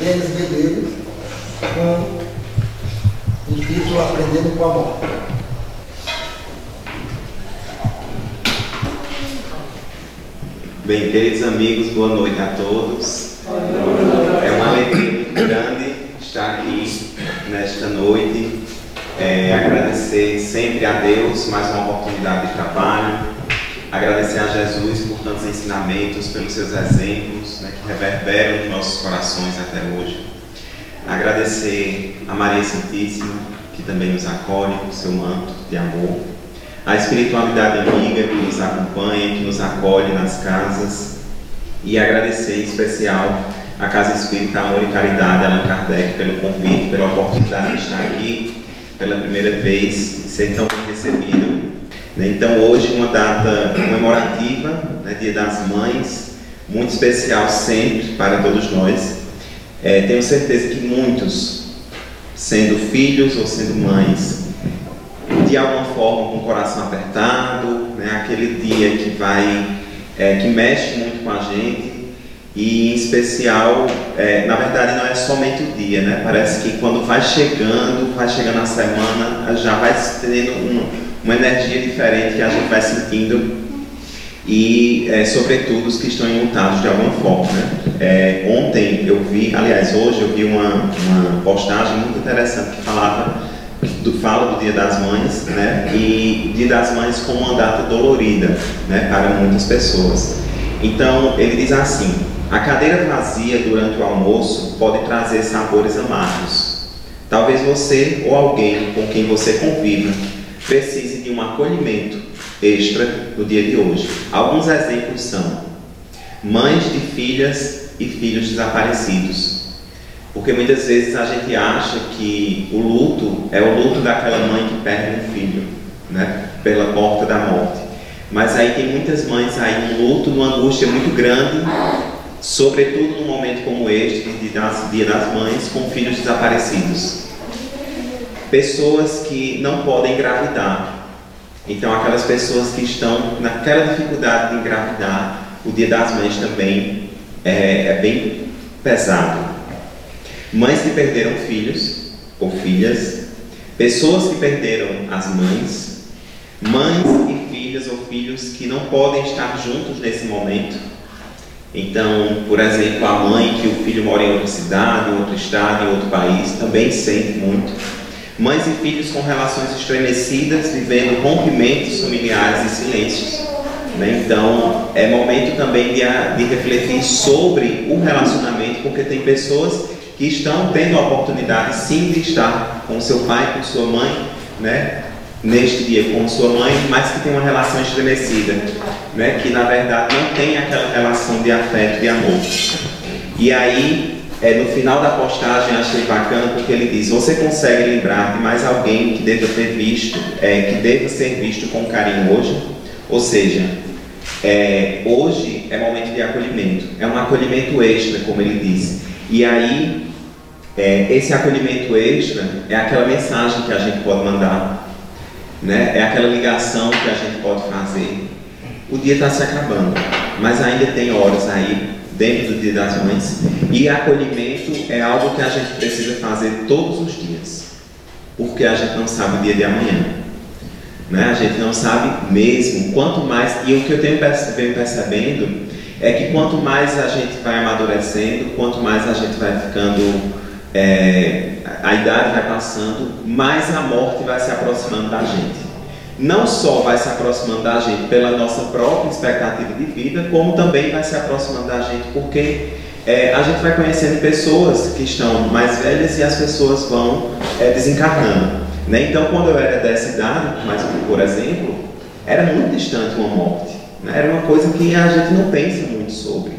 Denis Medeiros, com o título Aprendendo com a Morte. Bem, queridos amigos, boa noite a todos. É uma alegria muito grande estar aqui nesta noite. Agradecer sempre a Deus mais uma oportunidade de trabalho. Agradecer a Jesus por tantos ensinamentos, pelos seus exemplos, né, que reverberam nos nossos corações até hoje. Agradecer a Maria Santíssima, que também nos acolhe com seu manto de amor. A espiritualidade amiga que nos acompanha, que nos acolhe nas casas. E agradecer em especial a Casa Espírita Amor e Caridade, Allan Kardec, pelo convite, pela oportunidade de estar aqui pela primeira vez, ser tão bem recebido. Então hoje uma data comemorativa, né, Dia das Mães, muito especial sempre para todos nós. Tenho certeza que muitos, sendo filhos ou sendo mães, de alguma forma com o coração apertado, né, aquele dia que mexe muito com a gente. E em especial, na verdade não é somente o dia, né? Parece que quando vai chegando a semana, já vai tendo uma energia diferente que a gente vai sentindo. E sobretudo os que estão enlutados de alguma forma, né? Ontem eu vi, aliás hoje eu vi uma postagem muito interessante que fala do Dia das Mães, né? E Dia das Mães como uma data dolorida, né, para muitas pessoas. Então ele diz assim: a cadeira vazia durante o almoço pode trazer sabores amargos. Talvez você ou alguém com quem você conviva precise de um acolhimento extra no dia de hoje. Alguns exemplos são mães de filhas e filhos desaparecidos. Porque muitas vezes a gente acha que o luto é o luto daquela mãe que perde um filho, né, pela porta da morte. Mas aí tem muitas mães aí num luto, numa angústia muito grande, sobretudo num momento como este, Dia das Mães, com filhos desaparecidos. Pessoas que não podem engravidar. Então aquelas pessoas que estão naquela dificuldade de engravidar, o Dia das Mães também é bem pesado. Mães que perderam filhos ou filhas, pessoas que perderam as mães, mães e filhas ou filhos que não podem estar juntos nesse momento. Então, por exemplo, a mãe que o filho mora em outra cidade, em outro estado, em outro país, também sente muito. Mães e filhos com relações estremecidas, vivendo rompimentos familiares e silêncios. Então, é momento também de refletir sobre o relacionamento, porque tem pessoas que estão tendo a oportunidade sim de estar com seu pai, com sua mãe, né, neste dia com sua mãe, mas que tem uma relação estremecida, né, que na verdade não tem aquela relação de afeto, de amor. E aí, no final da postagem, achei bacana porque ele diz: você consegue lembrar de mais alguém que deva ter visto, que deva ser visto com carinho hoje? Ou seja, hoje é momento de acolhimento, é um acolhimento extra, como ele disse. E aí, esse acolhimento extra é aquela mensagem que a gente pode mandar, né? É aquela ligação que a gente pode fazer. O dia está se acabando, mas ainda tem horas aí dentro do Dia das Mães. E acolhimento é algo que a gente precisa fazer todos os dias, porque a gente não sabe o dia de amanhã, né? A gente não sabe mesmo. Quanto mais, e o que eu tenho percebendo é que quanto mais a gente vai amadurecendo, quanto mais a gente vai ficando, a idade vai passando, mais a morte vai se aproximando da gente. Não só vai se aproximando da gente pela nossa própria expectativa de vida, como também vai se aproximando da gente porque a gente vai conhecendo pessoas que estão mais velhas e as pessoas vão desencarnando, né? Então, quando eu era dessa idade, mas por exemplo, era muito distante uma morte. Era uma coisa que a gente não pensa muito sobre,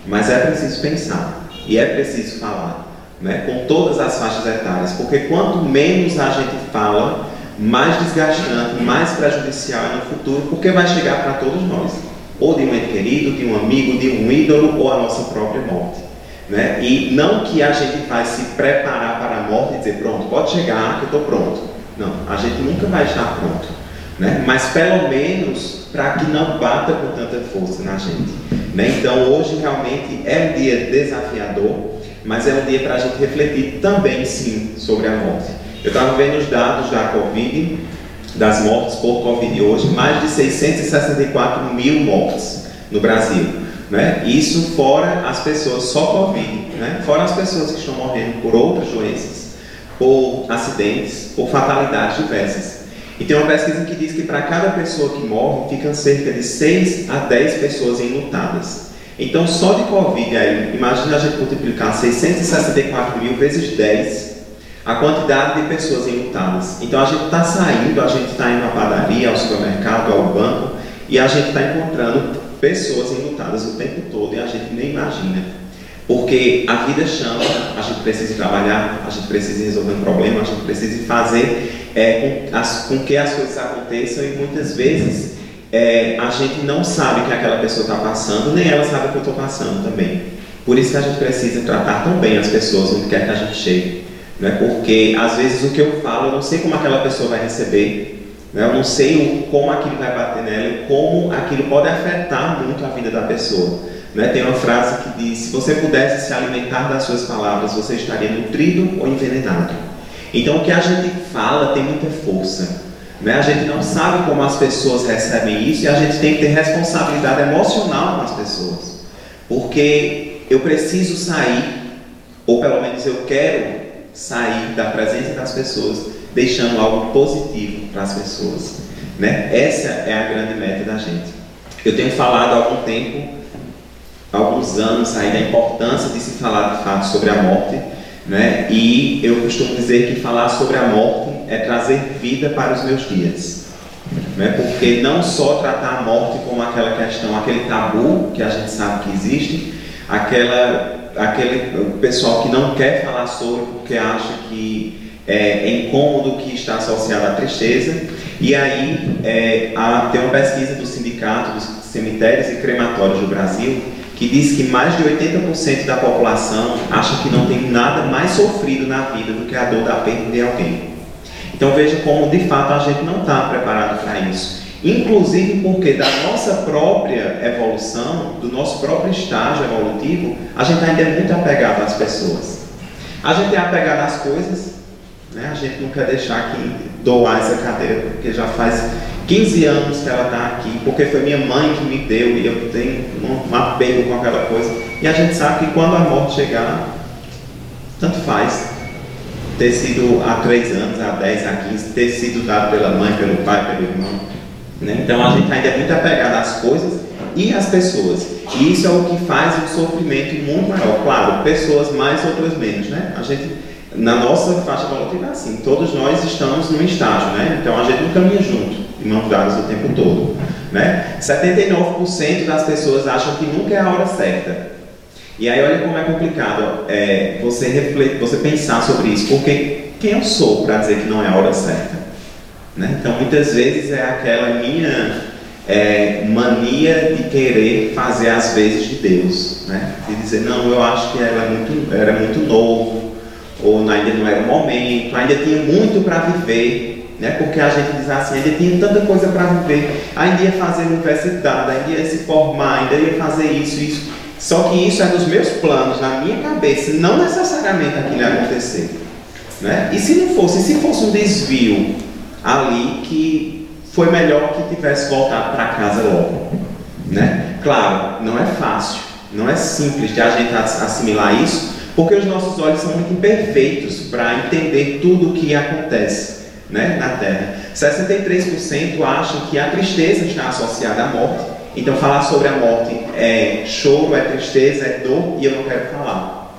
mas é preciso pensar e é preciso falar, né, com todas as faixas etárias, porque quanto menos a gente fala, mais desgastante, mais prejudicial é no futuro, porque vai chegar para todos nós, ou de um ente querido, de um amigo, de um ídolo, ou a nossa própria morte, né? E não que a gente vai se preparar para a morte e dizer: pronto, pode chegar que eu estou pronto. Não, a gente nunca vai estar pronto, né? Mas pelo menos para que não bata com tanta força na gente, né? Então hoje realmente é um dia desafiador, mas é um dia para a gente refletir também, sim, sobre a morte. Eu estava vendo os dados da Covid, das mortes por Covid hoje, mais de 664 mil mortes no Brasil, né? Isso fora as pessoas só Covid, né? Fora as pessoas que estão morrendo por outras doenças, por acidentes, por fatalidades diversas. E tem uma pesquisa que diz que para cada pessoa que morre, ficam cerca de 6 a 10 pessoas enlutadas. Então, só de Covid aí, imagina a gente multiplicar 664 mil vezes 10, a quantidade de pessoas enlutadas. Então, a gente está saindo, a gente está indo à padaria, ao supermercado, ao banco, e a gente está encontrando pessoas enlutadas o tempo todo, e a gente nem imagina. Porque a vida chama, a gente precisa trabalhar, a gente precisa resolver um problema, a gente precisa fazer com que as coisas aconteçam, e muitas vezes a gente não sabe o que aquela pessoa está passando, nem ela sabe o que eu estou passando também. Por isso que a gente precisa tratar tão bem as pessoas onde quer que a gente chegue, né? Porque às vezes o que eu falo, eu não sei como aquela pessoa vai receber, né? Eu não sei como aquilo vai bater nela, como aquilo pode afetar muito a vida da pessoa, né? Tem uma frase que diz: se você pudesse se alimentar das suas palavras, você estaria nutrido ou envenenado. Então o que a gente fala tem muita força, né? A gente não sabe como as pessoas recebem isso, e a gente tem que ter responsabilidade emocional com as pessoas, porque eu preciso sair, ou pelo menos eu quero sair da presença das pessoas deixando algo positivo para as pessoas, né? Essa é a grande meta da gente. Eu tenho falado há algum tempo, há alguns anos aí, da importância de se falar de fato sobre a morte, né? E eu costumo dizer que falar sobre a morte é trazer vida para os meus dias, né? Porque não só tratar a morte como aquela questão, aquele tabu que a gente sabe que existe, aquele pessoal que não quer falar sobre porque acha que é incômodo, que está associado à tristeza. E aí tem uma pesquisa do Sindicato dos Cemitérios e Crematórios do Brasil que diz que mais de 80% da população acha que não tem nada mais sofrido na vida do que a dor da perda de alguém. Então veja como de fato a gente não está preparado para isso. Inclusive porque da nossa própria evolução, do nosso próprio estágio evolutivo, a gente ainda é muito apegado às pessoas. A gente é apegado às coisas, né? A gente não quer deixar aqui doar essa cadeira, porque já faz 15 anos que ela está aqui, porque foi minha mãe que me deu e eu tenho um apego com aquela coisa. E a gente sabe que quando a morte chegar, tanto faz ter sido há 3 anos, há 10, há 15, ter sido dado pela mãe, pelo pai, pelo irmão, né? Então a gente ainda é muito apegado às coisas e às pessoas. E isso é o que faz um sofrimento muito maior. Claro, pessoas mais, outras menos, né? A gente, na nossa faixa evolutiva, é assim, todos nós estamos num estágio, né? Então a gente não caminha junto, de mãos dadas o tempo todo, né? 79% das pessoas acham que nunca é a hora certa. E aí olha como é complicado você pensar sobre isso, porque quem eu sou para dizer que não é a hora certa, né? Então muitas vezes é aquela minha mania de querer fazer as vezes de Deus, né? De dizer, não, eu acho que era muito novo, ou ainda não era o momento, ainda tinha muito para viver, né? Porque a gente diz assim, ainda tinha tanta coisa para viver, ainda ia fazer universidade, ainda ia se formar, ainda ia fazer isso. Só que isso é nos meus planos, na minha cabeça, não necessariamente aquilo ia acontecer, né? E se não fosse, se fosse um desvio ali, que foi melhor que tivesse voltado para casa logo, né? Claro, não é fácil, não é simples de a gente assimilar isso, porque os nossos olhos são muito imperfeitos para entender tudo o que acontece, né, na Terra. 63% acham que a tristeza está associada à morte. Então falar sobre a morte é choro, é tristeza, é dor, e eu não quero falar.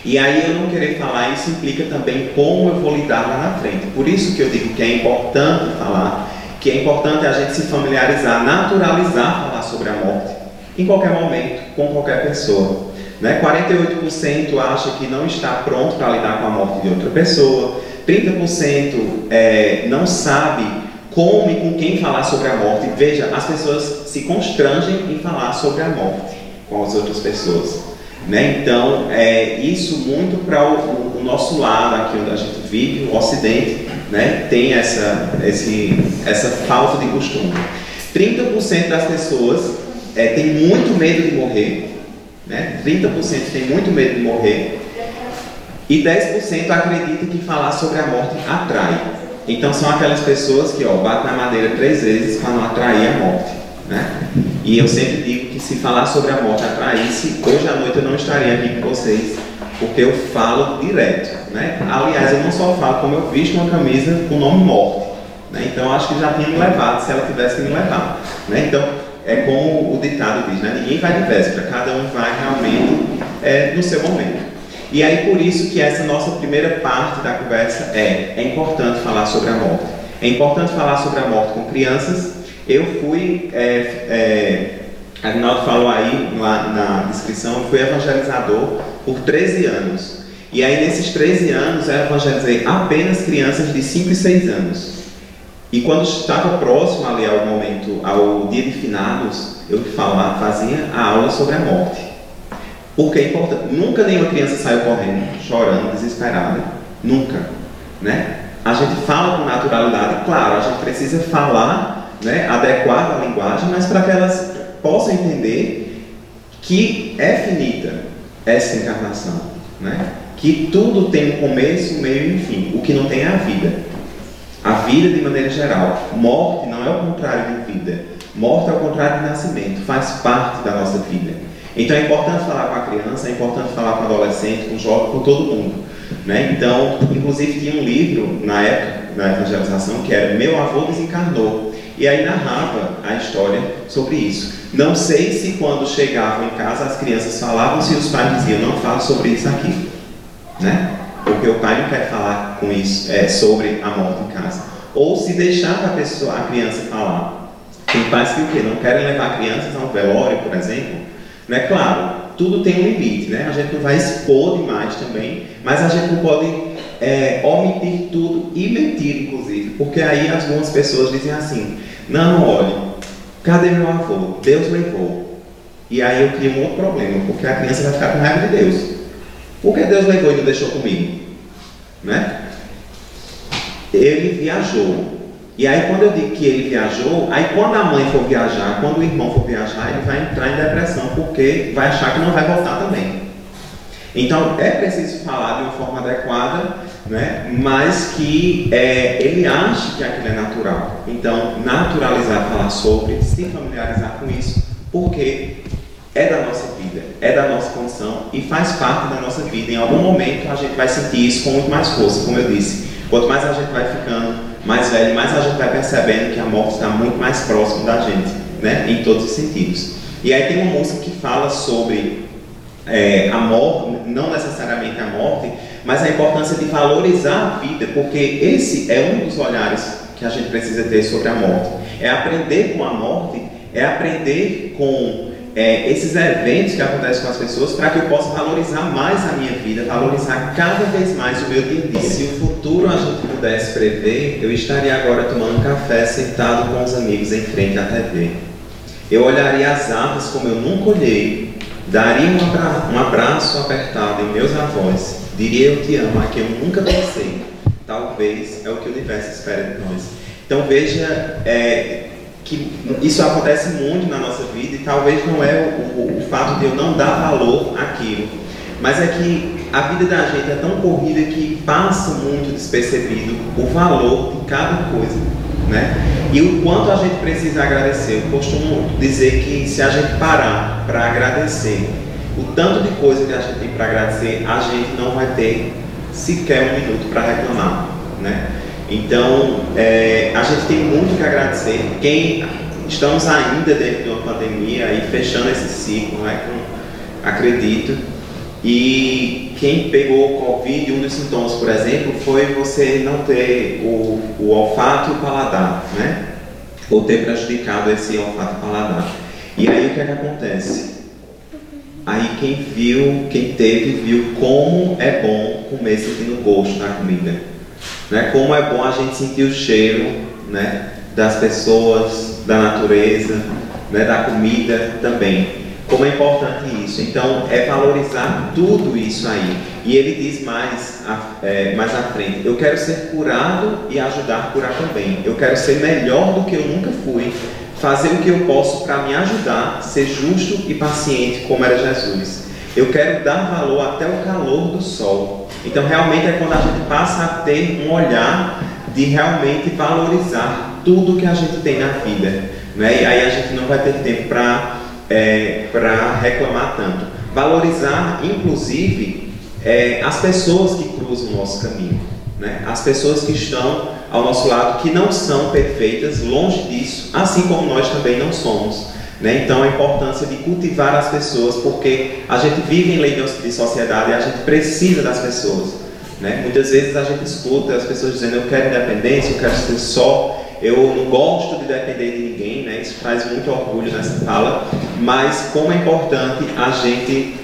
E aí eu não querer falar, isso implica também como eu vou lidar lá na frente. Por isso que eu digo que é importante falar, que é importante a gente se familiarizar, naturalizar falar sobre a morte, em qualquer momento, com qualquer pessoa, né? 48% acha que não está pronto para lidar com a morte de outra pessoa, 30% não sabe como e com quem falar sobre a morte. Veja, as pessoas se constrangem em falar sobre a morte com as outras pessoas, né? Então, isso muito para o nosso lado, aqui onde a gente vive, o Ocidente, né? Tem essa falta de costume. 30% das pessoas tem muito medo de morrer, né? 30% tem muito medo de morrer, E 10% acredita que falar sobre a morte atrai. Então são aquelas pessoas que batem na madeira 3 vezes para não atrair a morte, né? E eu sempre digo que se falar sobre a morte atraísse, hoje à noite eu não estaria aqui com vocês, porque eu falo direto, né? Aliás, eu não só falo, como eu visto uma camisa com o nome morte, né? Então eu acho que já tinha me levado, se ela tivesse que me levar, né? Então é como o ditado diz, né? Ninguém vai de véspera, cada um vai realmente no seu momento. E aí por isso que essa nossa primeira parte da conversa é importante falar sobre a morte. É importante falar sobre a morte com crianças. Eu fui, Agnaldo falou aí lá na descrição, eu fui evangelizador por 13 anos. E aí nesses 13 anos eu evangelizei apenas crianças de 5 e 6 anos. E quando estava próximo ali ao momento, ao dia de finados, eu fazia a aula sobre a morte. Porque é importante, nunca nenhuma criança saiu correndo, chorando, desesperada, nunca, né? A gente fala com naturalidade, claro, a gente precisa falar, né, adequado à linguagem, mas para que elas possam entender que é finita essa encarnação, né? Que tudo tem um começo, um meio e um fim, o que não tem é a vida. A vida de maneira geral. Morte não é o contrário de vida, morte é o contrário de nascimento, faz parte da nossa vida. Então é importante falar com a criança, é importante falar com o adolescente, com o jovem, com todo mundo, né? Então, inclusive tinha um livro na época da evangelização que era Meu Avô Desencarnou, e aí narrava a história sobre isso. Não sei se quando chegavam em casa as crianças falavam, se os pais diziam, não fala sobre isso aqui, né? Porque o pai não quer falar com isso, sobre a morte em casa. Ou se deixava a criança falar. Tem pais que o quê? Não querem levar crianças a um velório, por exemplo. Né? Claro, tudo tem um limite, né? A gente não vai expor demais também, mas a gente não pode omitir tudo e mentir, inclusive, porque aí algumas pessoas dizem assim, não, olha, cadê meu avô? Deus levou. E aí eu crio um outro problema, porque a criança vai ficar com raiva de Deus. Por que Deus levou e não deixou comigo? Né? Ele viajou. E aí quando eu digo que ele viajou, aí quando a mãe for viajar, quando o irmão for viajar, ele vai entrar em depressão, porque vai achar que não vai voltar também. Então é preciso falar de uma forma adequada, né? Mas que ele ache que aquilo é natural. Então naturalizar, falar sobre, se familiarizar com isso, porque é da nossa vida, é da nossa condição e faz parte da nossa vida. Em algum momento a gente vai sentir isso com muito mais força, como eu disse. Quanto mais a gente vai ficando mais velho, mais a gente vai percebendo que a morte está muito mais próximo da gente, né? Em todos os sentidos. E aí tem uma música que fala sobre a morte, não necessariamente a morte, mas a importância de valorizar a vida, porque esse é um dos olhares que a gente precisa ter sobre a morte. É aprender com a morte, é aprender com esses eventos que acontecem com as pessoas, para que eu possa valorizar mais a minha vida, valorizar cada vez mais o meu dia a dia. Se o futuro a gente pudesse prever, eu estaria agora tomando café, sentado com os amigos em frente à TV. Eu olharia as aves como eu nunca olhei, daria um abraço apertado em meus avós, diria eu te amo, a quem eu nunca pensei. Talvez é o que o universo espera de nós. Então veja que isso acontece muito na nossa vida, e talvez não é o fato de eu não dar valor àquilo, mas é que a vida da gente é tão corrida que passa muito despercebido o valor de cada coisa, né? E o quanto a gente precisa agradecer. Eu costumo dizer que se a gente parar para agradecer o tanto de coisa que a gente tem para agradecer, a gente não vai ter sequer um minuto para reclamar, né? Então, a gente tem muito que agradecer. Estamos ainda dentro de uma pandemia, aí, fechando esse ciclo, né, acredito. E quem pegou o Covid, um dos sintomas, por exemplo, foi você não ter o olfato e o paladar, né? Ou ter prejudicado esse olfato e paladar. E aí o que é que acontece? Aí quem teve, viu como é bom comer sentindo o gosto da comida. Né? Como é bom a gente sentir o cheiro, né, das pessoas, da natureza, né, da comida também. Como é importante isso. Então, é valorizar tudo isso aí. E ele diz mais à frente, eu quero ser curado e ajudar a curar também. Eu quero ser melhor do que eu nunca fui, fazer o que eu posso para me ajudar, ser justo e paciente como era Jesus. Eu quero dar valor até o calor do sol. Então realmente é quando a gente passa a ter um olhar de realmente valorizar tudo que a gente tem na vida, né? E aí a gente não vai ter tempo para reclamar tanto. Valorizar, inclusive, as pessoas que cruzam o nosso caminho, né? As pessoas que estão ao nosso lado, que não são perfeitas, longe disso, assim como nós também não somos, né? Então a importância de cultivar as pessoas, porque a gente vive em lei de sociedade e a gente precisa das pessoas, né? Muitas vezes a gente escuta as pessoas dizendo: eu quero independência, eu quero ser só, eu não gosto de depender de ninguém, né? Isso traz muito orgulho nessa fala, mas como é importante a gente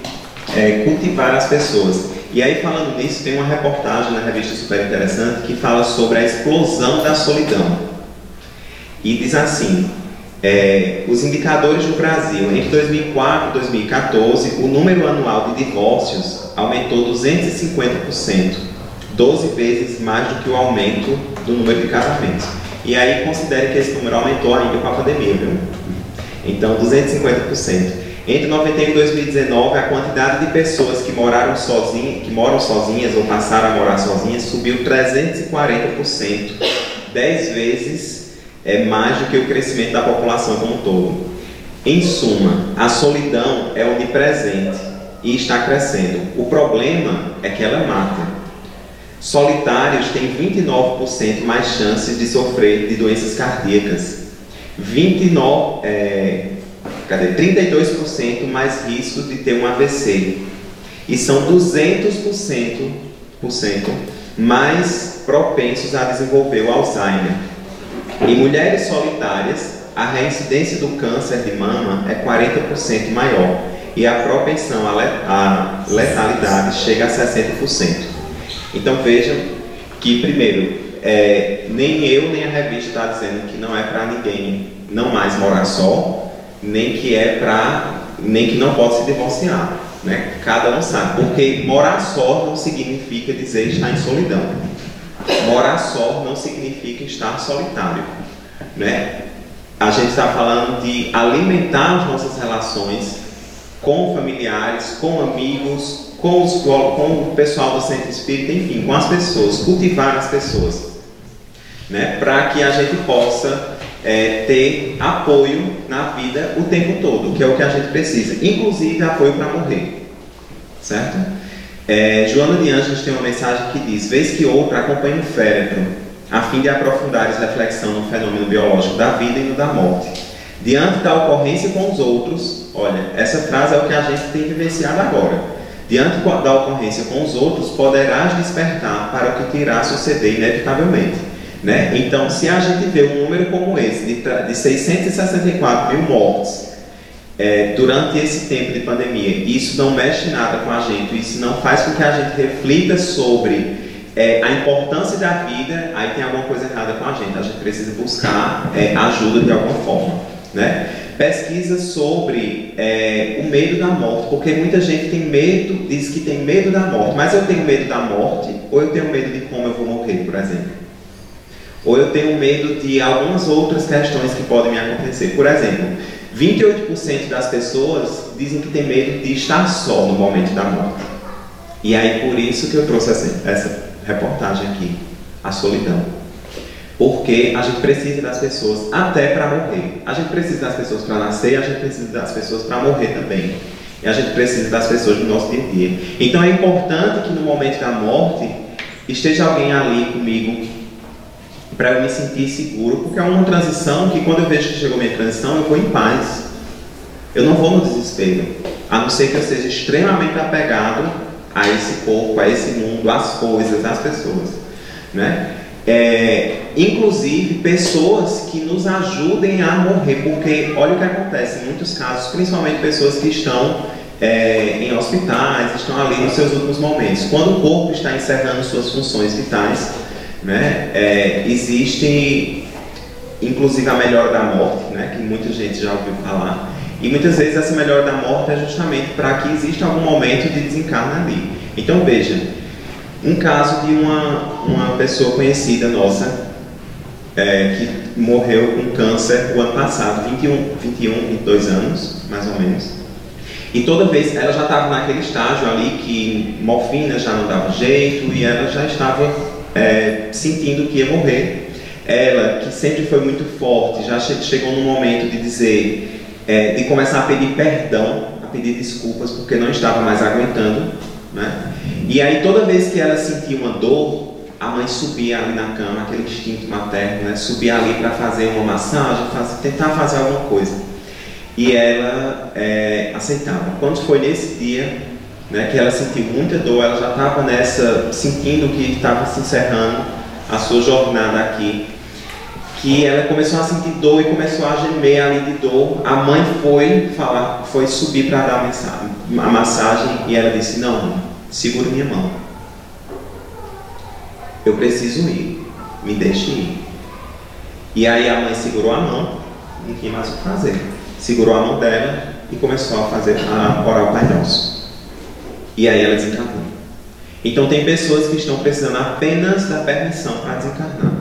cultivar as pessoas. E aí, falando nisso, tem uma reportagem na revista super interessante que fala sobre a explosão da solidão. E diz assim: os indicadores no Brasil, entre 2004 e 2014, o número anual de divórcios aumentou 250%, 12 vezes mais do que o aumento do número de casamentos. E aí considere que esse número aumentou ainda com a pandemia, viu? Então, 250%. Entre 91 e 2019, a quantidade de pessoas que moram sozinhas ou passaram a morar sozinhas subiu 340%, 10 vezes mais do que o crescimento da população como um todo. Em suma, a solidão é onipresente e está crescendo. O problema é que ela mata. Solitários têm 29% mais chances de sofrer de doenças cardíacas, 32% mais riscos de ter um AVC, e são 200% mais propensos a desenvolver o Alzheimer. Em mulheres solitárias, a reincidência do câncer de mama é 40% maior e a propensão à letalidade chega a 60%. Então vejam que, primeiro, nem eu nem a revista está dizendo que não é para ninguém não mais morar só, nem que não pode se divorciar, né? Cada um sabe, porque morar só não significa dizer estar em solidão. Morar só não significa estar solitário, né? A gente está falando de alimentar as nossas relações com familiares, com amigos, com o pessoal do centro espírita, enfim, com as pessoas, cultivar as pessoas, né? Para que a gente possa ter apoio na vida o tempo todo, que é o que a gente precisa, inclusive apoio para morrer, certo? Joana de Ângeles tem uma mensagem que diz: vez que outra acompanhe o féretro, a fim de aprofundar a reflexão no fenômeno biológico da vida e no da morte. Diante da ocorrência com os outros, olha, essa frase é o que a gente tem vivenciado agora. Diante da ocorrência com os outros, poderás despertar para o que te irá suceder inevitavelmente. Né? Então, se a gente vê um número como esse, de 664 mil mortes durante esse tempo de pandemia, isso não mexe nada com a gente, isso não faz com que a gente reflita sobre a importância da vida, aí tem alguma coisa errada com a gente precisa buscar ajuda de alguma forma, né? Pesquisa sobre o medo da morte, porque muita gente tem medo, diz que tem medo da morte, mas eu tenho medo da morte ou eu tenho medo de como eu vou morrer, por exemplo? Ou eu tenho medo de algumas outras questões que podem me acontecer. Por exemplo, 28% das pessoas dizem que tem medo de estar só no momento da morte. E aí por isso que eu trouxe essa reportagem aqui, a solidão. Porque a gente precisa das pessoas até para morrer. A gente precisa das pessoas para nascer, a gente precisa das pessoas para morrer também. E a gente precisa das pessoas do nosso dia a dia. Então é importante que no momento da morte esteja alguém ali comigo, para eu me sentir seguro, porque é uma transição que, quando eu vejo que chegou minha transição, eu vou em paz. Eu não vou no desespero, a não ser que eu seja extremamente apegado a esse corpo, a esse mundo, às coisas, às pessoas, né? Inclusive pessoas que nos ajudem a morrer, porque olha o que acontece em muitos casos, principalmente pessoas que estão em hospitais, estão ali nos seus últimos momentos, quando o corpo está encerrando suas funções vitais, né? Existe inclusive a melhora da morte, né? Que muita gente já ouviu falar, e muitas vezes essa melhora da morte é justamente para que exista algum momento de desencarne ali. Então veja, um caso de uma pessoa conhecida nossa que morreu com câncer o ano passado, 22 anos mais ou menos, E toda vez ela já estava naquele estágio ali que morfina já não dava jeito e ela já estava sentindo que ia morrer. Ela, que sempre foi muito forte, já chegou no momento de dizer, de começar a pedir perdão, a pedir desculpas porque não estava mais aguentando, né? E aí toda vez que ela sentia uma dor, a mãe subia ali na cama, aquele instinto materno, né? Subia ali para fazer uma massagem, tentar fazer alguma coisa. E ela aceitava. Quando foi nesse dia, né, que ela sentiu muita dor, ela já estava sentindo que estava se encerrando a sua jornada aqui, que ela começou a sentir dor e começou a gemer ali de dor. A mãe foi subir para dar a massagem e ela disse: não, segura minha mão, eu preciso ir, me deixe ir. E aí a mãe segurou a mão, não tinha mais o que fazer, segurou a mão dela e começou a orar o Pai Nosso. E aí ela desencarnou. Então tem pessoas que estão precisando apenas da permissão para desencarnar.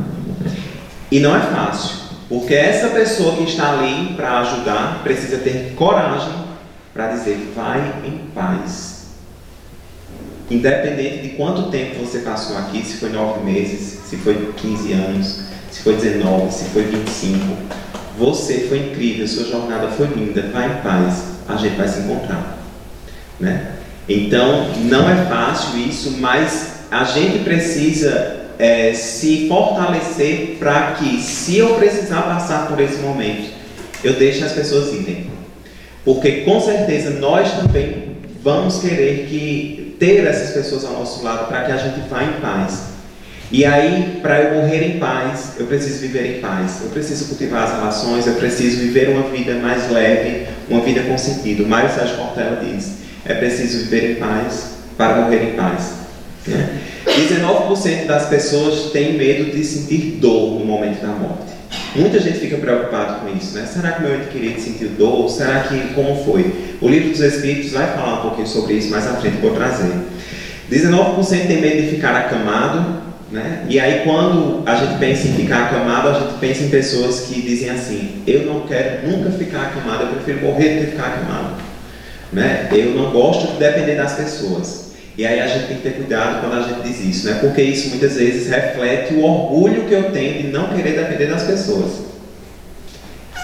E não é fácil, porque essa pessoa que está ali para ajudar precisa ter coragem para dizer: vai em paz. Independente de quanto tempo você passou aqui, se foi 9 meses, se foi 15 anos, se foi 19, se foi 25, você foi incrível, sua jornada foi linda, vai em paz, a gente vai se encontrar, né? Então, não é fácil isso, mas a gente precisa se fortalecer para que, se eu precisar passar por esse momento, eu deixe as pessoas irem. Porque, com certeza, nós também vamos querer ter essas pessoas ao nosso lado para que a gente vá em paz. E aí, para eu morrer em paz, eu preciso viver em paz. Eu preciso cultivar as relações, eu preciso viver uma vida mais leve, uma vida com sentido. O Mário Sérgio Cortella diz: é preciso viver em paz para morrer em paz. 19% das pessoas têm medo de sentir dor no momento da morte. Muita gente fica preocupada com isso, né? Será que meu ente querido sentiu dor? Será que, como foi? O Livro dos Espíritos vai falar um pouquinho sobre isso mais à frente, vou trazer. 19% tem medo de ficar acamado, né? E aí, quando a gente pensa em ficar acamado, a gente pensa em pessoas que dizem assim: eu não quero nunca ficar acamado, eu prefiro morrer do que ficar acamado, né? Eu não gosto de depender das pessoas. E aí a gente tem que ter cuidado quando a gente diz isso, né? Porque isso muitas vezes reflete o orgulho que eu tenho de não querer depender das pessoas.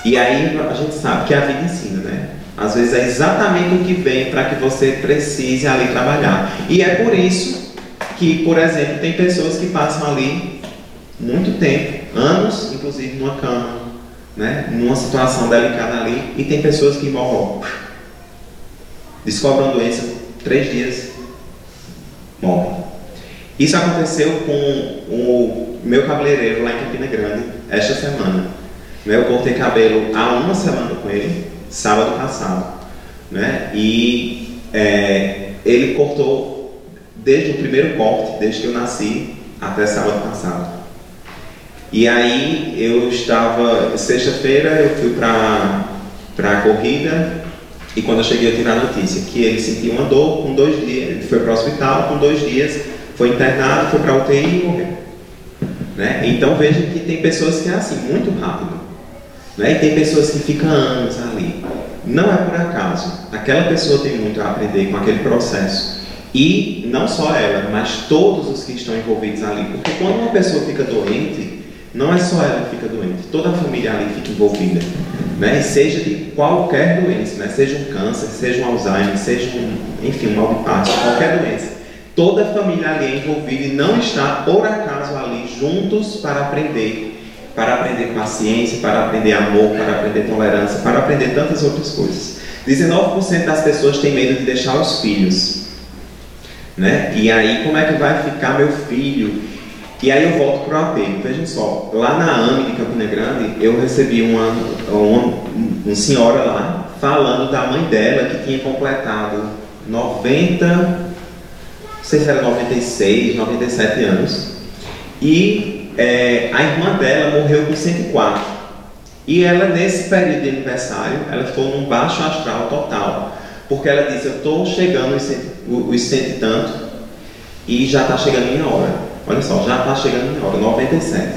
E aí a gente sabe que a vida ensina, né? Às vezes é exatamente o que vem para que você precise ali trabalhar. E é por isso que, por exemplo, tem pessoas que passam ali muito tempo, anos, inclusive numa cama, né? Numa situação delicada ali, e tem pessoas que morrem, descobrem uma doença, 3 dias, morre. Isso aconteceu com o meu cabeleireiro lá em Campina Grande esta semana. Eu cortei cabelo há 1 semana com ele, sábado passado, né? E ele cortou desde o primeiro corte, desde que eu nasci até sábado passado. E aí eu estava, sexta-feira eu fui para a corrida. E quando eu cheguei, eu tive a notícia que ele sentiu uma dor com 2 dias, ele foi para o hospital, com 2 dias, foi internado, foi para a UTI e morreu, né? Então veja que tem pessoas que é assim, muito rápido, né? E tem pessoas que ficam anos ali. Não é por acaso, aquela pessoa tem muito a aprender com aquele processo. E não só ela, mas todos os que estão envolvidos ali. Porque quando uma pessoa fica doente, não é só ela que fica doente, toda a família ali fica envolvida, né? E seja de qualquer doença, né? Seja um câncer, seja um Alzheimer, seja um mal de Parkinson, qualquer doença. Toda a família ali é envolvida e não está, por acaso, ali juntos para aprender paciência, para aprender amor, para aprender tolerância, para aprender tantas outras coisas. 19% das pessoas têm medo de deixar os filhos, né? E aí, como é que vai ficar meu filho? E aí eu volto para o apelo. Vejam só, lá na AME de Campina Grande, eu recebi uma senhora lá, falando da mãe dela, que tinha completado 90, não sei se era 96, 97 anos, e a irmã dela morreu com 104. E ela, nesse período de aniversário, ela ficou num baixo astral total, porque ela disse: eu estou chegando os 100 e tanto, e já está chegando a minha hora. Olha só, já está chegando a minha hora, 97.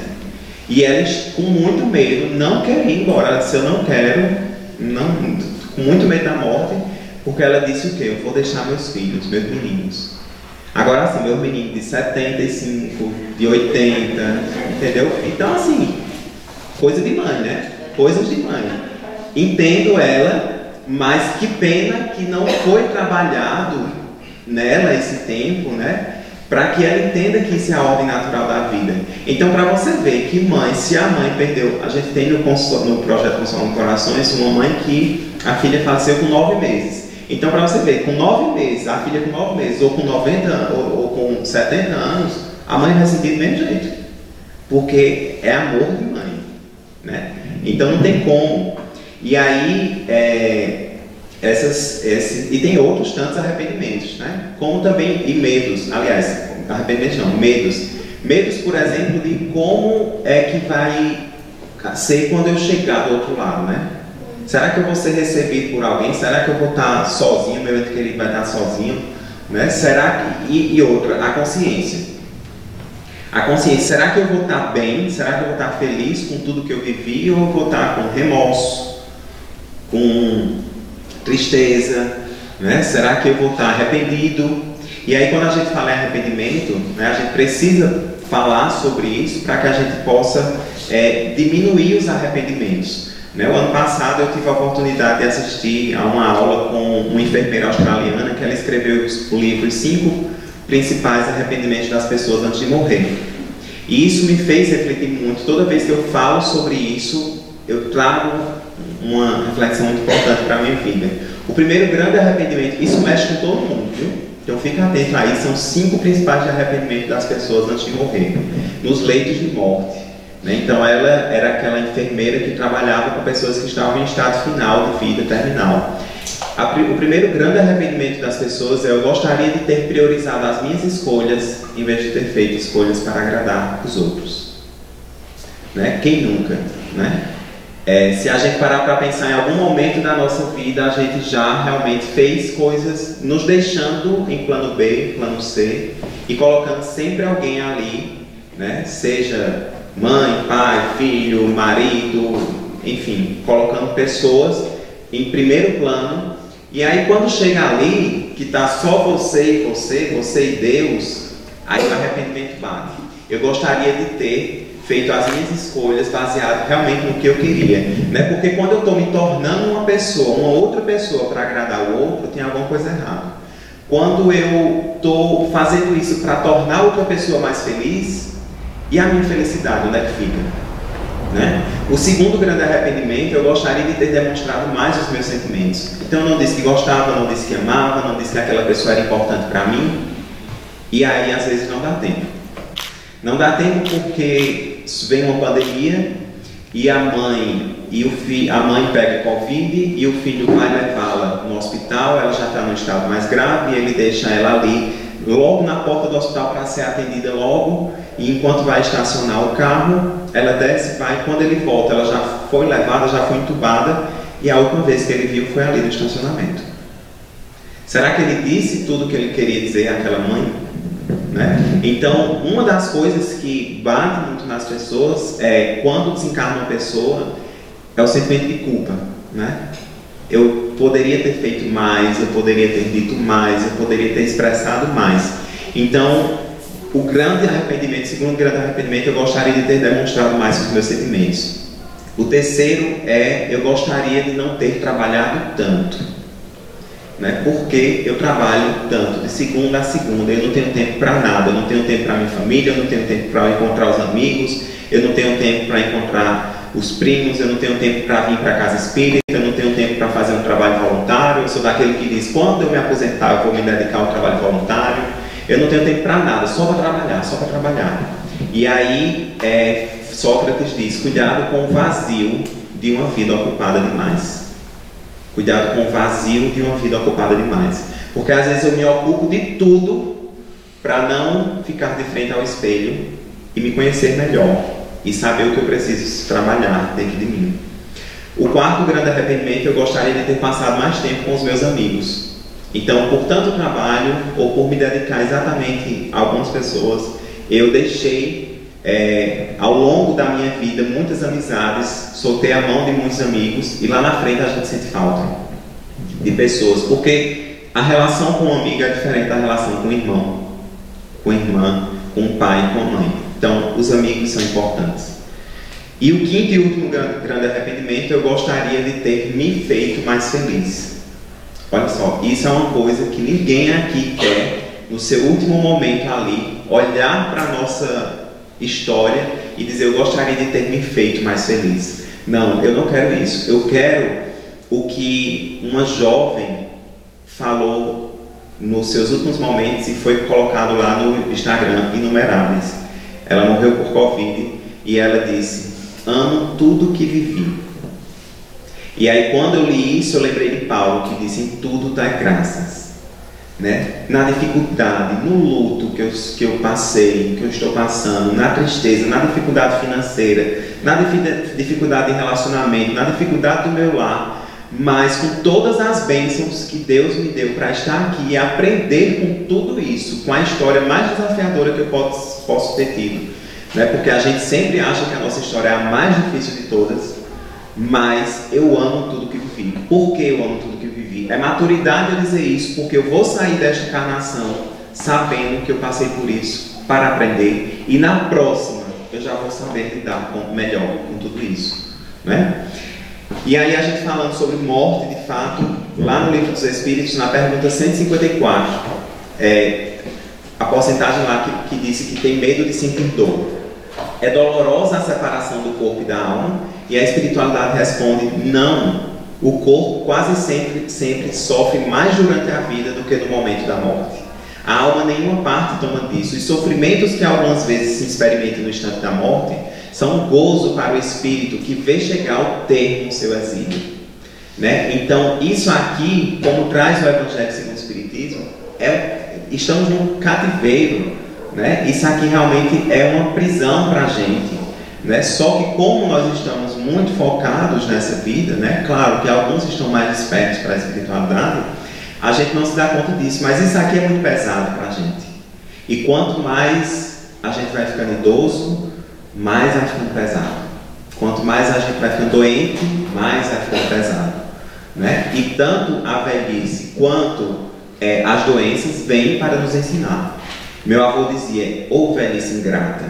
E ela, com muito medo, não quer ir embora. Ela disse: eu não quero, com muito medo da morte, Porque ela disse o quê? Eu vou deixar meus filhos, meus meninos. Agora assim, meu menino de 75, de 80, entendeu? Então assim, coisa de mãe, né? Coisas de mãe. Entendo ela, mas que pena que não foi trabalhado nela esse tempo, né? Para que ela entenda que isso é a ordem natural da vida. Então, para você ver que mãe, se a mãe perdeu... A gente tem no projeto Consolando Corações uma mãe que a filha faleceu com 9 meses. Então, para você ver, com 9 meses, a filha com 9 meses, ou com 90 ou com 70 anos, a mãe vai sentir do mesmo jeito. Porque é amor de mãe, né? Então, não tem como. E aí, e tem outros tantos arrependimentos, né? Como também, e medos, aliás, arrependimentos não, medos. Medos, por exemplo, de como é que vai ser quando eu chegar do outro lado, né? Será que eu vou ser recebido por alguém? Será que eu vou estar sozinho, meu ente querido vai estar sozinho? Né? Será que... E outra, a consciência. A consciência, será que eu vou estar bem? Será que eu vou estar feliz com tudo que eu vivi? Ou eu vou estar com remorso? Com tristeza? Né? Será que eu vou estar arrependido? E aí quando a gente fala em arrependimento, né, a gente precisa falar sobre isso para que a gente possa diminuir os arrependimentos. Né? O ano passado eu tive a oportunidade de assistir a uma aula com uma enfermeira australiana que ela escreveu o livro 5 principais arrependimentos das pessoas antes de morrer. E isso me fez refletir muito. Toda vez que eu falo sobre isso, eu trago uma reflexão muito importante para a minha vida. O primeiro grande arrependimento, isso mexe com todo mundo, viu? Então fica atento aí, são 5 principais de arrependimento das pessoas antes de morrer, nos leitos de morte. Né? Então ela era aquela enfermeira que trabalhava com pessoas que estavam em estado final de vida terminal. O primeiro grande arrependimento das pessoas é: eu gostaria de ter priorizado as minhas escolhas em vez de ter feito escolhas para agradar os outros. Né? Quem nunca? Né? Se a gente parar para pensar, em algum momento da nossa vida a gente já realmente fez coisas nos deixando em plano B, plano C, e colocando sempre alguém ali, né? Seja mãe, pai, filho, marido, enfim, colocando pessoas em primeiro plano. E aí quando chega ali, que está só você e Deus, aí o arrependimento bate. Eu gostaria de ter feito as minhas escolhas baseado realmente no que eu queria, né? Porque quando eu estou me tornando uma outra pessoa para agradar o outro, tem alguma coisa errada. Quando eu estou fazendo isso para tornar outra pessoa mais feliz, e a minha felicidade, onde é que fica? Né? O segundo grande arrependimento, eu gostaria de ter demonstrado mais os meus sentimentos. Então eu não disse que gostava, não disse que amava, não disse que aquela pessoa era importante para mim. E aí às vezes não dá tempo. Não dá tempo porque vem uma pandemia e a mãe pega Covid e o filho vai levá-la no hospital, ela já está no estado mais grave e ele deixa ela ali logo na porta do hospital para ser atendida logo, e enquanto vai estacionar o carro, ela desce, vai, quando ele volta, ela já foi levada, já foi entubada, e a última vez que ele viu foi ali no estacionamento. Será que ele disse tudo o que ele queria dizer àquela mãe? Né? Então, uma das coisas que bate muito nas pessoas é, quando desencarna uma pessoa, é o sentimento de culpa, né? Eu poderia ter feito mais, eu poderia ter dito mais, eu poderia ter expressado mais. Então, o grande arrependimento, o segundo grande arrependimento, eu gostaria de ter demonstrado mais os meus sentimentos. O terceiro é, eu gostaria de não ter trabalhado tanto, né? Porque eu trabalho tanto, de segunda a segunda, eu não tenho tempo para nada, eu não tenho tempo para minha família, eu não tenho tempo para encontrar os amigos, eu não tenho tempo para encontrar os primos, eu não tenho tempo para vir para a casa espírita, eu não tenho tempo para fazer um trabalho voluntário, eu sou daquele que diz, quando eu me aposentar eu vou me dedicar ao trabalho voluntário, eu não tenho tempo para nada, só para trabalhar, só para trabalhar. E aí Sócrates diz, cuidado com o vazio de uma vida ocupada demais. Cuidado com o vazio de uma vida ocupada demais. Porque às vezes eu me ocupo de tudo para não ficar de frente ao espelho e me conhecer melhor e saber o que eu preciso trabalhar dentro de mim. O quarto grande arrependimento, eu gostaria de ter passado mais tempo com os meus amigos. Então, por tanto trabalho ou por me dedicar exatamente a algumas pessoas, eu deixei ao longo da minha vida muitas amizades, soltei a mão de muitos amigos e lá na frente a gente sente falta. de pessoas, porque a relação com um amigo é diferente da relação com o irmão, com a irmã, com o pai e com a mãe. Então, os amigos são importantes. E o quinto e último grande arrependimento, eu gostaria de ter me feito mais feliz. Olha só, isso é uma coisa que ninguém aqui quer, no seu último momento ali, olhar para a nossa história e dizer, eu gostaria de ter me feito mais feliz. Não, eu não quero isso. Eu quero o que uma jovem falou nos seus últimos momentos e foi colocado lá no Instagram, inumeráveis. Ela morreu por Covid e ela disse, amo tudo que vivi. E aí quando eu li isso, eu lembrei de Paulo, que disse, em tudo dá graças. Né? Na dificuldade, no luto que eu passei, que eu estou passando, na tristeza, na dificuldade financeira, na dificuldade de relacionamento, na dificuldade do meu lar, mas com todas as bênçãos que Deus me deu para estar aqui e aprender com tudo isso, com a história mais desafiadora que eu posso ter tido, né? Porque a gente sempre acha que a nossa história é a mais difícil de todas, mas eu amo tudo que vivi. Por que eu amo tudo que vivi? É maturidade eu dizer isso, porque eu vou sair desta encarnação sabendo que eu passei por isso para aprender, e na próxima eu já vou saber lidar melhor com tudo isso, né? E aí a gente falando sobre morte, de fato, lá no Livro dos Espíritos, na pergunta 154, a porcentagem lá que disse que tem medo de sentir dor. É dolorosa a separação do corpo e da alma? E a espiritualidade responde, não. O corpo quase sempre sofre mais durante a vida do que no momento da morte. A alma nenhuma parte toma disso. Os sofrimentos que algumas vezes se experimentam no instante da morte são um gozo para o espírito que vê chegar ao termo do seu exílio, né? Então, isso aqui, como traz o Evangelho segundo o Espiritismo, estamos num cativeiro, né? Isso aqui realmente é uma prisão para a gente, né? Só que como nós estamos muito focados nessa vida, né? Claro que alguns estão mais despertos para a espiritualidade, a gente não se dá conta disso, mas isso aqui é muito pesado para a gente. E quanto mais a gente vai ficando idoso, mais vai ficando pesado. Quanto mais a gente vai ficando doente, mais vai ficando pesado, né? E tanto a velhice quanto as doenças vêm para nos ensinar. Meu avô dizia, ô velhice ingrata.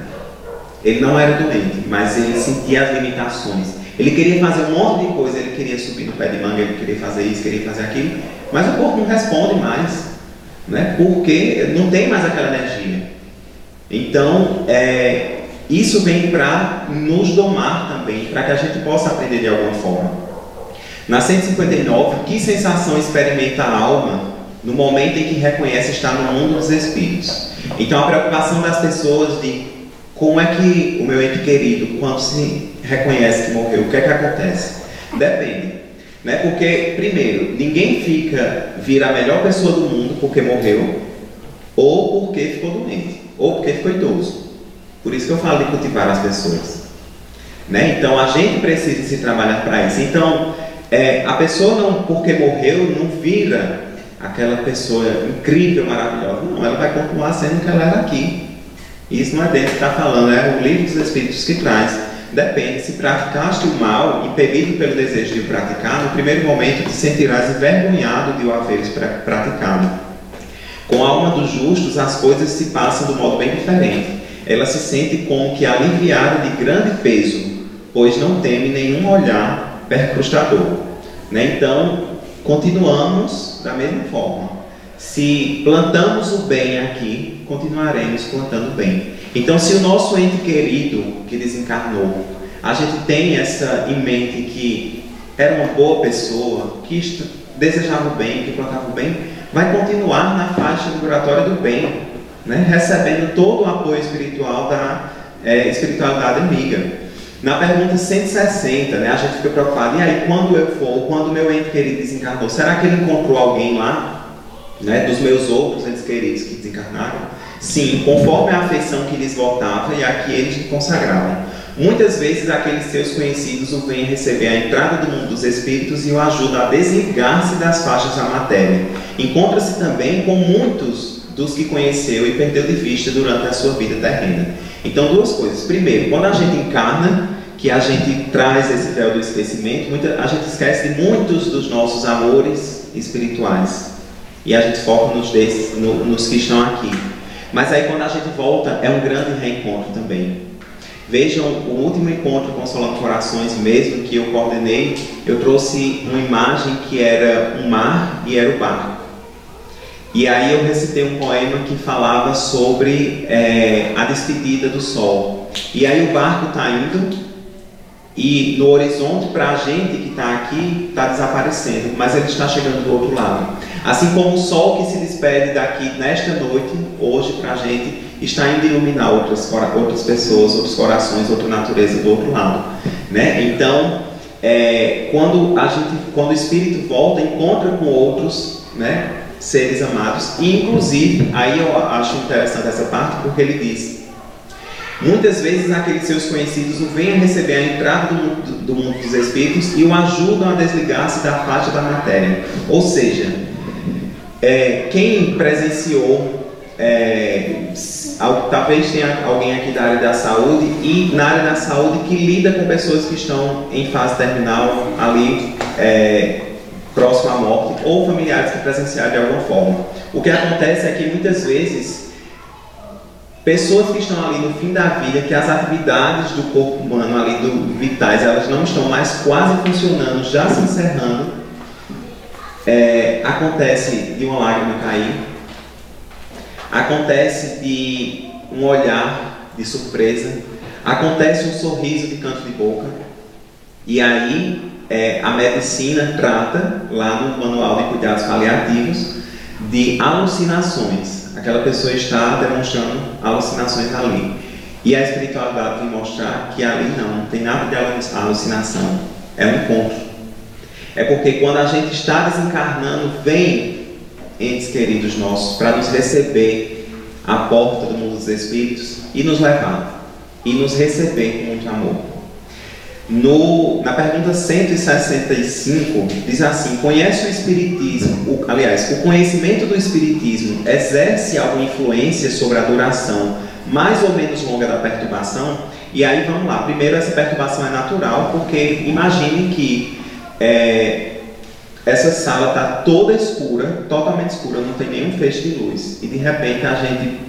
Ele não era doente, mas ele sentia as limitações. Ele queria fazer um monte de coisa, ele queria subir no pé de manga, ele queria fazer isso, queria fazer aquilo, mas o corpo não responde mais, né? Porque não tem mais aquela energia. Então, isso vem para nos domar também, para que a gente possa aprender de alguma forma. Na 159, que sensação experimenta a alma no momento em que reconhece estar no mundo dos espíritos? Então, a preocupação das pessoas de como é que o meu ente querido, quando se reconhece que morreu, o que é que acontece? Depende, né? Porque, primeiro, ninguém vira a melhor pessoa do mundo porque morreu, ou porque ficou doente, ou porque ficou idoso. Por isso que eu falo de cultivar as pessoas, né? Então a gente precisa se trabalhar para isso. Então a pessoa não, porque morreu, não vira aquela pessoa incrível, maravilhosa. Não, ela vai continuar sendo o que ela era aqui. Isso não é dentro que está falando, é o Livro dos Espíritos que traz. Depende, se praticaste o mal, impedido pelo desejo de o praticar, no primeiro momento te sentirás envergonhado de o haveres praticado. Com a alma dos justos, as coisas se passam do modo bem diferente. Ela se sente como que aliviada de grande peso, pois não teme nenhum olhar percrustador, né? Então, continuamos da mesma forma. Se plantamos o bem aqui, continuaremos plantando bem. Então, se o nosso ente querido que desencarnou, a gente tem essa em mente que era uma boa pessoa, que desejava o bem, que plantava o bem, vai continuar na faixa vibratória do bem, né? Recebendo todo o apoio espiritual da espiritualidade amiga. Na pergunta 160, né, a gente fica preocupado, e aí quando eu for, quando meu ente querido desencarnou, será que ele encontrou alguém lá, né, dos meus outros entes queridos que desencarnaram? Sim, conforme a afeição que lhes voltava e a que eles lhe consagravam. Muitas vezes aqueles seus conhecidos o vêm receber à entrada do mundo dos espíritos e o ajudam a desligar-se das faixas da matéria. Encontra-se também com muitos dos que conheceu e perdeu de vista durante a sua vida terrena. Então, duas coisas. Primeiro, quando a gente encarna, que a gente traz esse véu do esquecimento, a gente esquece de muitos dos nossos amores espirituais. E a gente foca nos que estão aqui. Mas aí quando a gente volta, é um grande reencontro também. Vejam o último encontro Consolando Corações mesmo, que eu coordenei, eu trouxe uma imagem que era um mar e era o barco. E aí eu recitei um poema que falava sobre a despedida do sol. E aí o barco está indo, e no horizonte, para a gente que está aqui, está desaparecendo, mas ele está chegando do outro lado. Assim como o sol que se despede daqui nesta noite, hoje para a gente, está indo iluminar outras pessoas, outros corações, outra natureza do outro lado, né? Então, quando o Espírito volta, encontra com outros, né, seres amados, e inclusive, aí eu acho interessante essa parte, porque ele diz: muitas vezes aqueles seus conhecidos o vêm a receber a entrada do mundo dos espíritos e o ajudam a desligar-se da faixa da matéria. Ou seja, quem presenciou, talvez tenha alguém aqui da área da saúde, e na área da saúde que lida com pessoas que estão em fase terminal, ali próximo à morte, ou familiares que presenciaram de alguma forma. O que acontece é que muitas vezes pessoas que estão ali no fim da vida, que as atividades do corpo humano ali, vitais, elas não estão mais quase funcionando, já se encerrando, acontece de uma lágrima cair, acontece de um olhar de surpresa, acontece um sorriso de canto de boca, e aí a medicina trata, lá no Manual de Cuidados Paliativos, de alucinações. Aquela pessoa está demonstrando alucinações ali. E a espiritualidade vem mostrar que ali não tem nada de alucinação. É um encontro. É porque quando a gente está desencarnando, vem entes queridos nossos para nos receber à porta do mundo dos espíritos e nos levar. E nos receber com muito amor. Na pergunta 165, diz assim: conhece o Espiritismo? O conhecimento do Espiritismo exerce alguma influência sobre a duração mais ou menos longa da perturbação? E aí vamos lá. Primeiro, essa perturbação é natural, porque imagine que essa sala está toda escura, totalmente escura, não tem nenhum feixe de luz. E de repente a gente,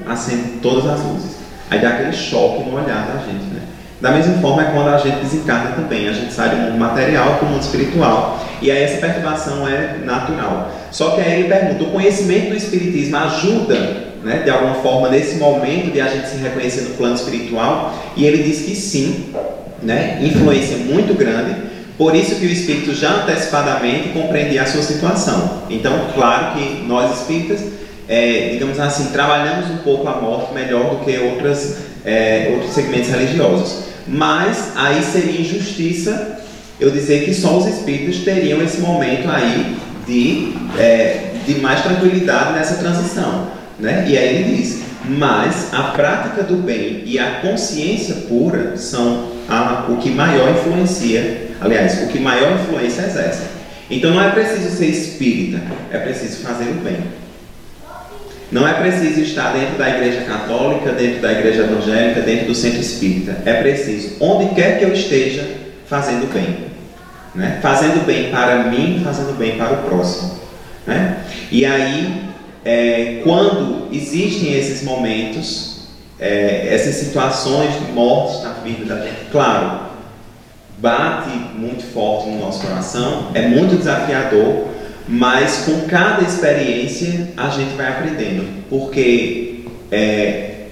acende todas as luzes. Aí dá aquele choque no olhar da gente, né? Da mesma forma é quando a gente desencarna também. A gente sai do mundo material para o mundo espiritual. E aí essa perturbação é natural. Só que aí ele pergunta: o conhecimento do Espiritismo ajuda, né, de alguma forma nesse momento de a gente se reconhecer no plano espiritual? E ele diz que sim, né, influência muito grande. Por isso que o Espírito já antecipadamente compreendia a sua situação. Então, claro que nós espíritas, digamos assim, trabalhamos um pouco a morte melhor do que outros segmentos religiosos. Mas aí seria injustiça eu dizer que só os espíritos teriam esse momento aí de mais tranquilidade nessa transição, né? E aí ele diz: mas a prática do bem e a consciência pura são o que maior influencia, aliás, o que maior influência exerce. Então não é preciso ser espírita, é preciso fazer o bem. Não é preciso estar dentro da igreja católica, dentro da igreja evangélica, dentro do centro espírita. É preciso, onde quer que eu esteja, fazendo bem, né? Fazendo bem para mim, fazendo bem para o próximo, né? E aí, quando existem esses momentos, essas situações de morte na vida da gente, claro, bate muito forte no nosso coração, é muito desafiador. Mas com cada experiência a gente vai aprendendo, porque é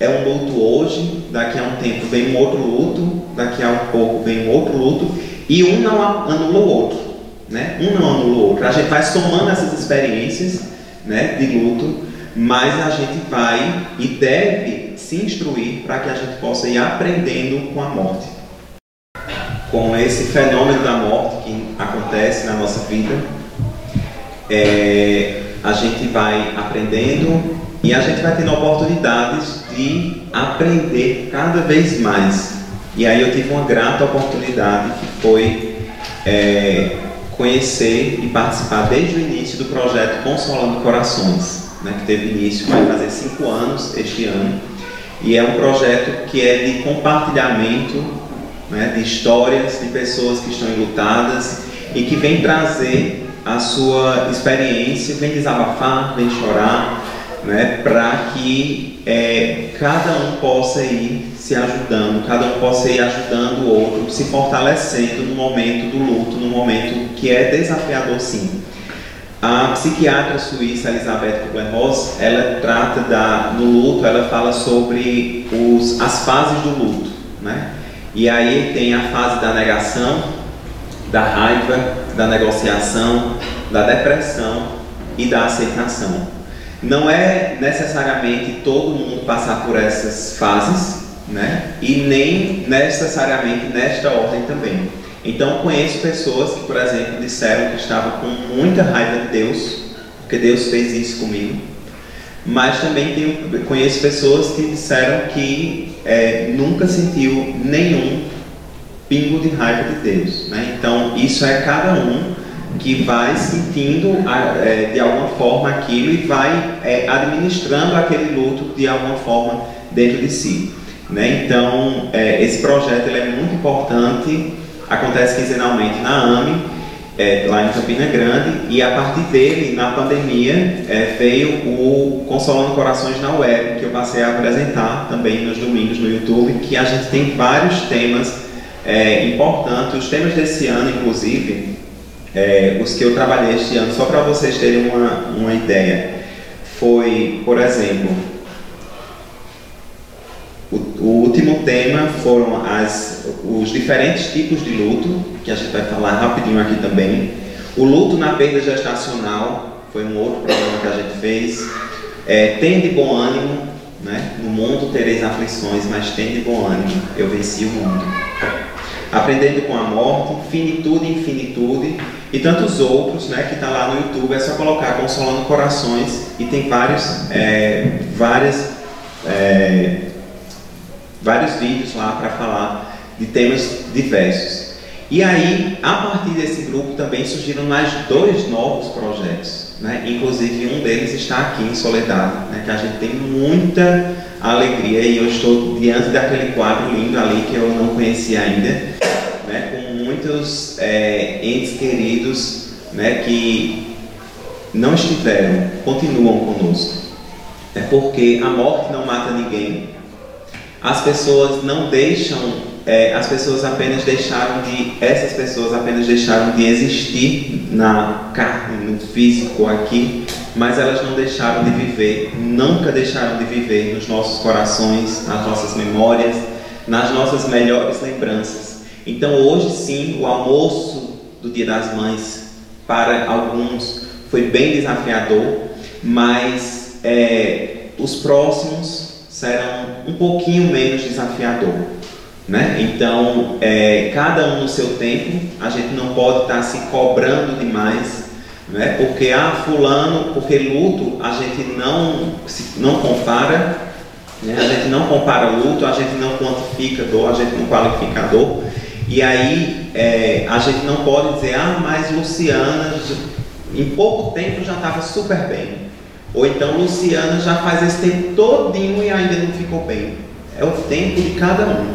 um luto hoje, daqui a um tempo vem um outro luto, daqui a um pouco vem um outro luto, e um não anula o outro, né? Um não anula o outro. A gente vai somando essas experiências, né, de luto, mas a gente vai e deve se instruir para que a gente possa ir aprendendo com a morte, com esse fenômeno da morte que acontece na nossa vida. A gente vai aprendendo e a gente vai tendo oportunidades de aprender cada vez mais. E aí eu tive uma grata oportunidade que foi conhecer e participar desde o início do projeto Consolando Corações, né, que teve início, vai fazer 5 anos este ano, e é um projeto que é de compartilhamento né, de histórias de pessoas que estão enlutadas e que vêm trazer a sua experiência, vêm desabafar, vêm chorar, né, para que cada um possa ir se ajudando, cada um possa ir ajudando o outro, se fortalecendo no momento do luto, no momento que é desafiador, sim. A psiquiatra suíça Elisabeth Kübler-Ross, ela trata no luto, ela fala sobre as fases do luto, né? E aí tem a fase da negação, da raiva, da negociação, da depressão e da aceitação. Não é necessariamente todo mundo passar por essas fases, né? E nem necessariamente nesta ordem também. Então conheço pessoas que, por exemplo, disseram que estavam com muita raiva de Deus, porque Deus fez isso comigo. Mas também conheço pessoas que disseram que nunca sentiu nenhum pingo de raiva de Deus, né? Então isso é cada um que vai sentindo de alguma forma aquilo e vai administrando aquele luto de alguma forma dentro de si, né? Então esse projeto ele é muito importante, acontece quinzenalmente na AME, lá em Campina Grande, e a partir dele, na pandemia, veio o Consolando Corações na Web, que eu passei a apresentar também nos domingos no YouTube, que a gente tem vários temas importantes. Os temas desse ano, inclusive, os que eu trabalhei este ano, só para vocês terem uma ideia, foi, por exemplo, o último tema foram os diferentes tipos de luto, que a gente vai falar rapidinho aqui também. O luto na perda gestacional foi um outro programa que a gente fez. Tende bom ânimo, né? No mundo tereis aflições, mas tende bom ânimo, eu venci o mundo. Aprendendo com a morte, finitude e infinitude, e tantos outros, né, que está lá no YouTube. É só colocar Consolando Corações e tem vários vídeos lá para falar de temas diversos. E aí, a partir desse grupo também surgiram mais 2 novos projetos, né? Inclusive um deles está aqui em Soledade, né? Que a gente tem muita alegria, e eu estou diante daquele quadro lindo ali que eu não conhecia ainda, né? Com muitos entes queridos, né? Que não estiveram, continuam conosco. É porque a morte não mata ninguém. As pessoas não deixam, essas pessoas apenas deixaram de existir na carne, no físico aqui, mas elas não deixaram de viver, nunca deixaram de viver nos nossos corações, nas nossas memórias, nas nossas melhores lembranças. Então hoje sim, o almoço do Dia das Mães, para alguns, foi bem desafiador, mas os próximos serão um pouquinho menos desafiador, né? Então, cada um no seu tempo, a gente não pode estar se cobrando demais, né? Porque porque luto a gente não compara, né? A gente não compara luto, a gente não quantifica dor, a gente não qualifica a dor, e aí a gente não pode dizer, mas Luciana em pouco tempo já estava super bem. Ou então Luciana já faz esse tempo todinho e ainda não ficou bem. É o tempo de cada um,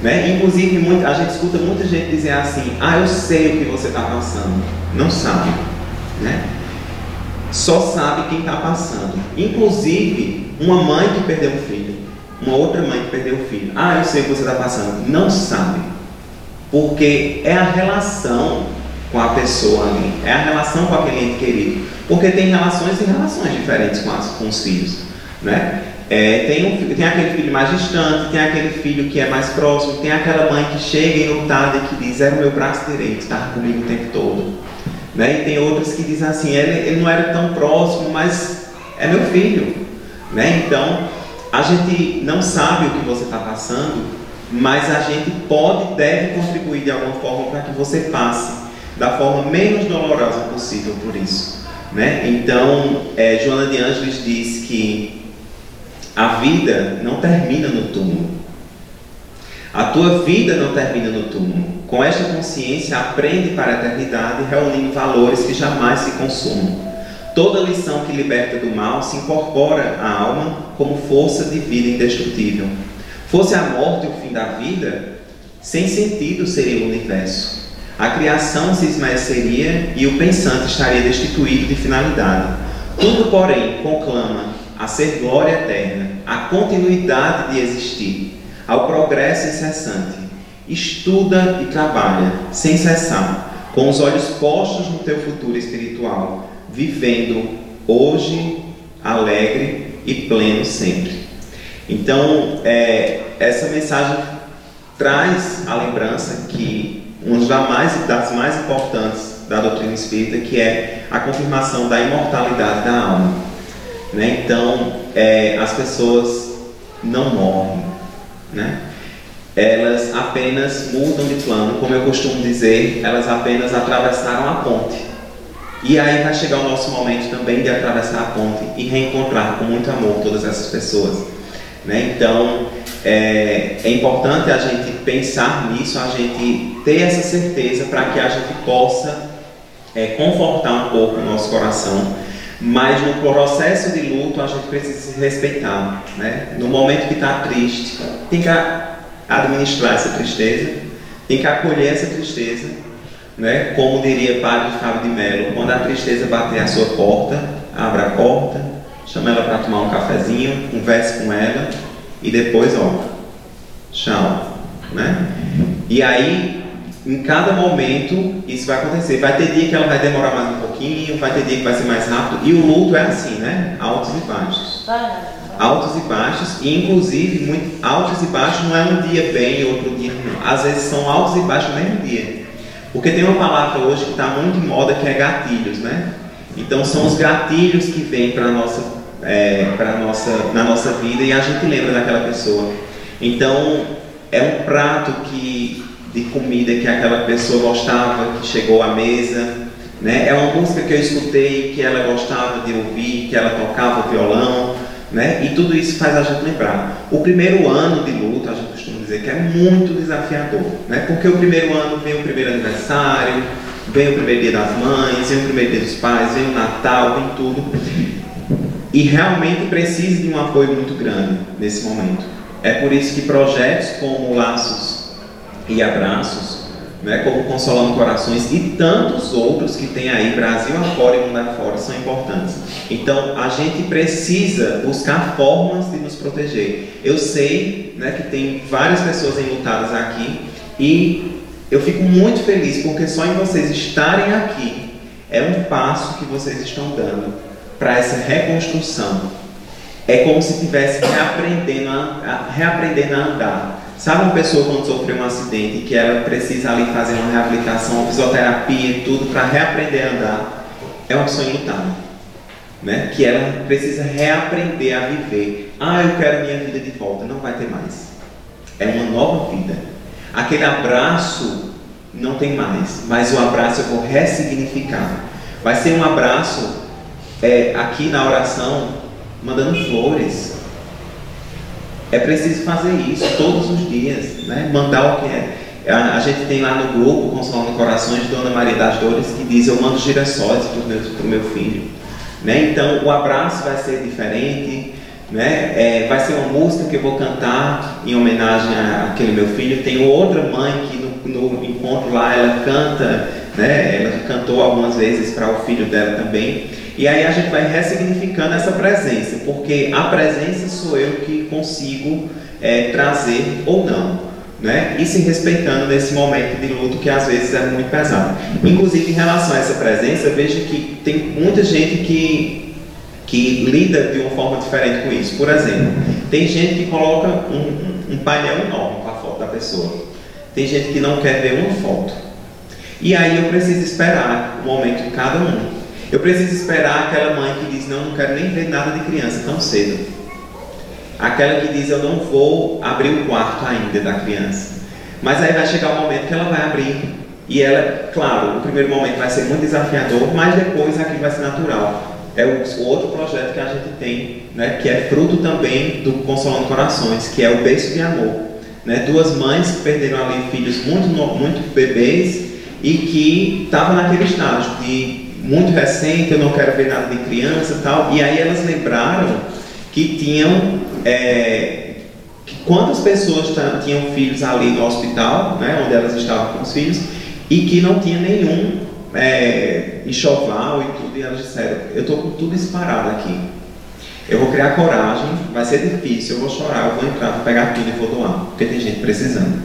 né? Inclusive a gente escuta muita gente dizer assim, eu sei o que você está passando. Não sabe, né? Só sabe quem está passando. Inclusive uma mãe que perdeu um filho, uma outra mãe que perdeu um filho. Eu sei o que você está passando. Não sabe, porque é a relação com a pessoa ali, é a relação com aquele ente querido. Porque tem relações e relações diferentes com os filhos, né? Tem aquele filho mais distante, tem aquele filho que é mais próximo, tem aquela mãe que chega enlutada e que diz, era o meu braço direito, estava comigo o tempo todo, né? E tem outras que dizem assim, ele não era tão próximo, mas é meu filho, né? Então, a gente não sabe o que você está passando, mas a gente pode e deve contribuir de alguma forma para que você passe da forma menos dolorosa possível por isso, né? Então, Joana de Ângeles diz que a vida não termina no túmulo. A tua vida não termina no túmulo. Com esta consciência, aprende para a eternidade, reunindo valores que jamais se consumam. Toda lição que liberta do mal se incorpora à alma como força de vida indestrutível. Fosse a morte o fim da vida, sem sentido seria o universo. A criação se esmaeceria e o pensante estaria destituído de finalidade. Tudo, porém, conclama a ser glória eterna, a continuidade de existir, ao progresso incessante. Estuda e trabalha, sem cessar, com os olhos postos no teu futuro espiritual, vivendo hoje, alegre e pleno sempre. Então, essa mensagem traz a lembrança que uma das mais importantes da doutrina espírita, que é a confirmação da imortalidade da alma, né? Então, as pessoas não morrem, né? Elas apenas mudam de plano, como eu costumo dizer, elas apenas atravessaram a ponte. E aí vai chegar o nosso momento também de atravessar a ponte e reencontrar com muito amor todas essas pessoas, né? Então, é importante a gente pensar nisso, a gente ter essa certeza para que a gente possa confortar um pouco o nosso coração. Mas no processo de luto a gente precisa se respeitar, né? No momento que está triste, tem que administrar essa tristeza, tem que acolher essa tristeza, né? Como diria Padre Fábio de Mello, quando a tristeza bater a sua porta, abra a porta, chama ela para tomar um cafezinho, converse com ela e depois, tchau, né? E aí, em cada momento, isso vai acontecer. Vai ter dia que ela vai demorar mais um pouquinho, vai ter dia que vai ser mais rápido. E o luto é assim, né? Altos e baixos. Altos e baixos, e inclusive, muito altos e baixos não é um dia bem e outro dia não. Às vezes são altos e baixos no mesmo dia. Porque tem uma palavra hoje que está muito em moda, que é gatilhos, né? Então são os gatilhos que vêm na nossa vida e a gente lembra daquela pessoa. Então é um prato de comida que aquela pessoa gostava, que chegou à mesa, né? É uma música que eu escutei, que ela gostava de ouvir, que ela tocava violão, né? E tudo isso faz a gente lembrar. O primeiro ano de luto, a gente costuma dizer que é muito desafiador, né? Porque o primeiro ano vem o primeiro aniversário, vem o primeiro dia das mães, vem o primeiro dia dos pais, vem o Natal, vem tudo. E realmente precisa de um apoio muito grande nesse momento. É por isso que projetos como Laços e Abraços, né, como Consolando Corações e tantos outros que tem aí, Brasil afora e mundo afora, são importantes. Então, a gente precisa buscar formas de nos proteger. Eu sei, né, que tem várias pessoas enlutadas aqui e eu fico muito feliz porque só em vocês estarem aqui é um passo que vocês estão dando para essa reconstrução. É como se estivesse reaprendendo a andar. Sabe uma pessoa quando sofreu um acidente que ela precisa ali fazer uma reabilitação, fisioterapia e tudo para reaprender a andar? É uma pessoa enlutada, né? Que ela precisa reaprender a viver. Eu quero minha vida de volta. Não vai ter mais. É uma nova vida. Aquele abraço não tem mais, mas o abraço eu vou ressignificar. Vai ser um abraço aqui na oração, mandando flores. É preciso fazer isso todos os dias, né? Mandar o que é. A gente tem lá no grupo Consolando Corações de Dona Maria das Dores que diz: eu mando girassóis para o meu filho, né? Então o abraço vai ser diferente, né? Vai ser uma música que eu vou cantar em homenagem àquele meu filho. Tem outra mãe que no encontro lá ela canta, né? Ela cantou algumas vezes para o filho dela também. E aí a gente vai ressignificando essa presença, porque a presença sou eu que consigo trazer ou não, né? E se respeitando nesse momento de luto que às vezes é muito pesado. Inclusive em relação a essa presença, veja que tem muita gente que lida de uma forma diferente com isso. Por exemplo, tem gente que coloca um painel enorme com a foto da pessoa. Tem gente que não quer ver uma foto. E aí eu preciso esperar o momento de cada um. Eu preciso esperar aquela mãe que diz: não quero nem ver nada de criança tão cedo. Aquela que diz: eu não vou abrir o quarto ainda da criança. Mas aí vai chegar o momento que ela vai abrir. E ela, claro, o primeiro momento vai ser muito desafiador, mas depois aquilo vai ser natural. É o outro projeto que a gente tem, né, que é fruto também do Consolando Corações, que é o Berço de Amor. Né? Duas mães que perderam ali filhos muito bebês e que estavam naquele estágio de muito recente, eu não quero ver nada de criança e tal. E aí elas lembraram que tinham, que quantas pessoas tinham filhos ali no hospital, né, onde elas estavam com os filhos, e que não tinha nenhum enxoval e tudo, e elas disseram, eu estou com tudo isso parado aqui. Eu vou criar coragem, vai ser difícil, eu vou chorar, eu vou entrar, vou pegar tudo e vou doar, porque tem gente precisando.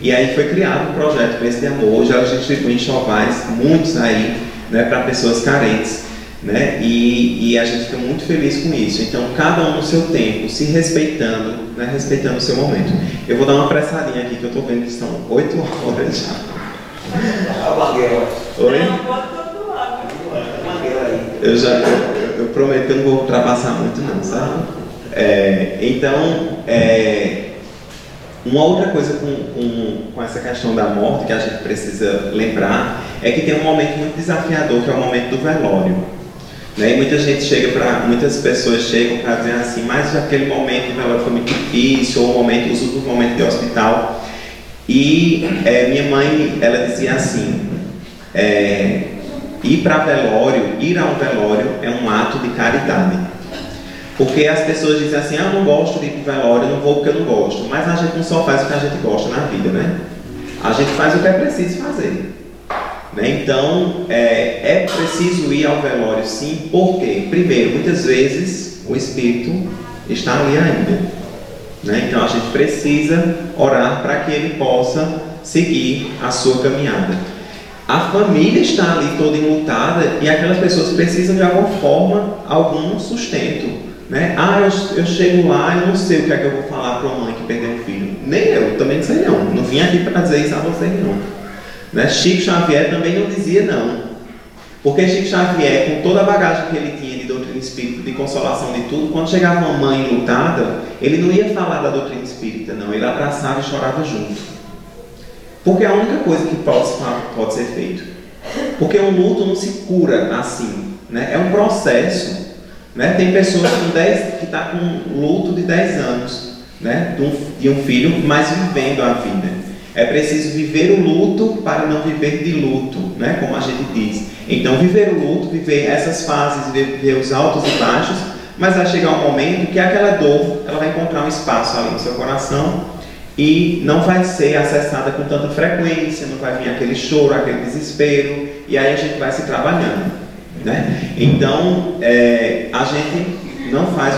E aí foi criado um projeto com esse de amor, hoje elas distribuem enxovais, muitos aí, né, para pessoas carentes, né, e a gente fica muito feliz com isso. Então, cada um no seu tempo, se respeitando, né, respeitando o seu momento. Eu vou dar uma apressadinha aqui, que eu estou vendo que estão 8 horas já. Oi? Eu prometo que eu não vou ultrapassar muito não, sabe? Uma outra coisa com essa questão da morte que a gente precisa lembrar é que tem um momento muito desafiador, que é o momento do velório. Né? E muitas pessoas chegam para dizer assim, mas aquele momento do velório foi muito difícil, ou os últimos momentos de hospital. E minha mãe, ela dizia assim, ir a um velório é um ato de caridade. Porque as pessoas dizem assim, eu não gosto de ir para o velório, eu não vou porque eu não gosto. Mas a gente não só faz o que a gente gosta na vida, né? A gente faz o que é preciso fazer. Né? Então, é preciso ir ao velório sim, porque, primeiro, muitas vezes o espírito está ali ainda. Né? Então a gente precisa orar para que ele possa seguir a sua caminhada. A família está ali toda enlutada e aquelas pessoas precisam de alguma forma, algum sustento. Né? Eu chego lá e não sei o que é que eu vou falar para uma mãe que perdeu um filho. Nem eu também não sei não. Não vim aqui para dizer isso a vocês não. Né? Chico Xavier também não dizia não. Porque Chico Xavier, com toda a bagagem que ele tinha de doutrina espírita, de consolação de tudo, quando chegava uma mãe enlutada, ele não ia falar da doutrina espírita, não. Ele abraçava e chorava junto. Porque é a única coisa que pode ser feito. Porque um luto não se cura assim. Né? É um processo. Né? Tem pessoas que estão com luto de 10 anos, né? de um filho, mas vivendo a vida. É preciso viver o luto para não viver de luto, né? Como a gente diz. Então, viver o luto, viver essas fases, viver os altos e baixos, mas vai chegar um momento que aquela dor, ela vai encontrar um espaço ali no seu coração e não vai ser acessada com tanta frequência, não vai vir aquele choro, aquele desespero, e aí a gente vai se trabalhando. Né? Então, a gente não faz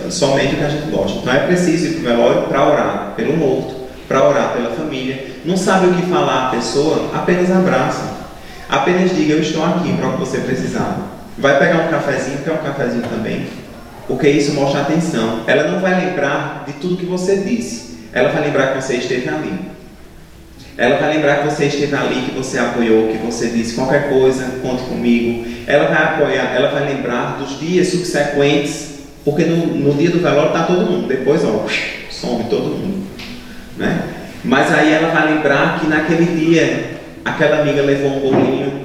somente o que a gente gosta. Então, é preciso ir para o velório para orar pelo morto, para orar pela família. Não sabe o que falar à pessoa, apenas abraça. Apenas diga, eu estou aqui para o que você precisar. Vai pegar um cafezinho, quer um cafezinho também? Porque isso mostra atenção. Ela não vai lembrar de tudo que você disse. Ela vai lembrar que você esteve ali. Ela vai lembrar que você esteve ali, que você apoiou, que você disse qualquer coisa, conte comigo. Ela vai apoiar, ela vai lembrar dos dias subsequentes, porque no dia do velório está todo mundo. Depois, some todo mundo. Né? Mas aí ela vai lembrar que naquele dia aquela amiga levou um bolinho,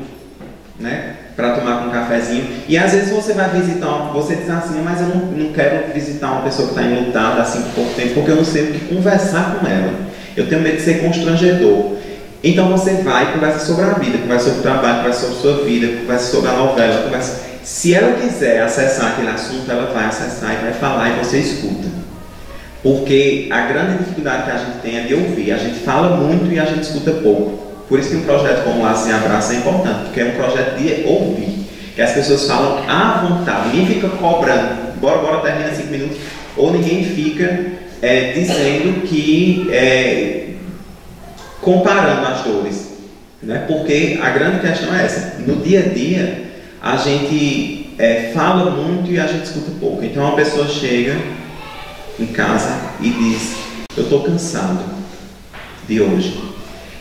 né, para tomar com um cafezinho. E às vezes você vai visitar, você diz assim, mas eu não quero visitar uma pessoa que está enlutada assim por pouco tempo, porque eu não sei o que conversar com ela. Eu tenho medo de ser constrangedor. Então você vai e conversa sobre a vida, conversa sobre o trabalho, conversa sobre a sua vida, conversa sobre a novela, conversa. Se ela quiser acessar aquele assunto, ela vai acessar e vai falar e você escuta. Porque a grande dificuldade que a gente tem é de ouvir. A gente fala muito e a gente escuta pouco. Por isso que um projeto como Laços e Abraços é importante, porque é um projeto de ouvir, que as pessoas falam à vontade. Ninguém fica cobrando, bora termina 5 minutos, ou ninguém fica dizendo que comparando as dores, né? Porque a grande questão é essa. No dia a dia a gente fala muito e a gente escuta pouco. Então uma pessoa chega em casa e diz, eu estou cansado de hoje.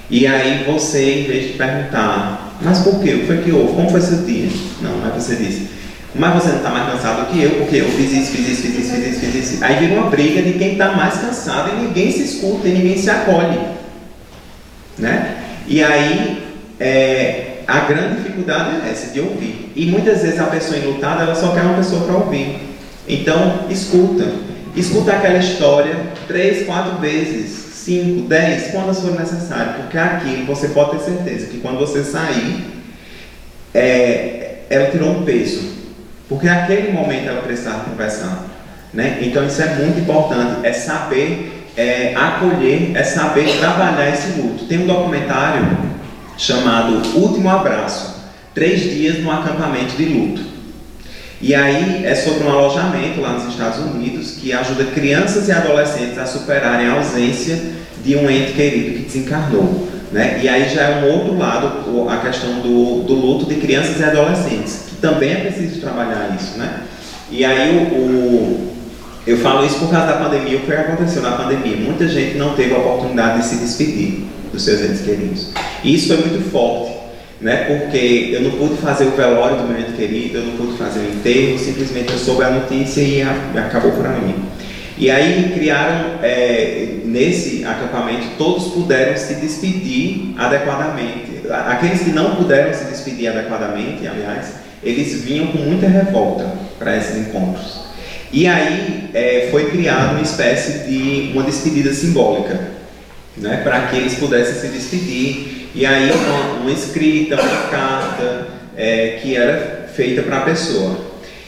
E aí você, em vez de perguntar, mas por quê? O que foi que houve? Como foi seu dia? Não, aí você diz, mas você não está mais cansado do que eu, porque eu fiz isso. Aí vira uma briga de quem está mais cansado e ninguém se escuta e ninguém se acolhe. Né? E aí, a grande dificuldade é essa, de ouvir. E muitas vezes a pessoa enlutada, ela só quer uma pessoa para ouvir. Então, escuta aquela história 3, 4 vezes, 5, 10, quantas forem necessárias, porque aquilo você pode ter certeza que quando você sair, ela tirou um peso, porque naquele momento ela precisava conversar. né? Então isso é muito importante, é saber acolher, é saber trabalhar esse luto. Tem um documentário chamado Último Abraço, 3 dias no acampamento de luto. E aí é sobre um alojamento lá nos Estados Unidos que ajuda crianças e adolescentes a superarem a ausência de um ente querido que desencarnou, né? E aí já é um outro lado, a questão do luto de crianças e adolescentes, que também é preciso trabalhar isso, né? E aí eu falo isso por causa da pandemia. O que aconteceu na pandemia? Muita gente não teve a oportunidade de se despedir dos seus entes queridos. E isso foi muito forte, né? Porque eu não pude fazer o velório do meu ente querido, eu não pude fazer o enterro, simplesmente eu soube a notícia e acabou por mim. E aí criaram, nesse acampamento, todos puderam se despedir adequadamente. Aqueles que não puderam se despedir adequadamente, aliás, eles vinham com muita revolta para esses encontros. E aí foi criada uma espécie de uma despedida simbólica, né, para que eles pudessem se despedir. E aí uma escrita, uma carta que era feita para a pessoa.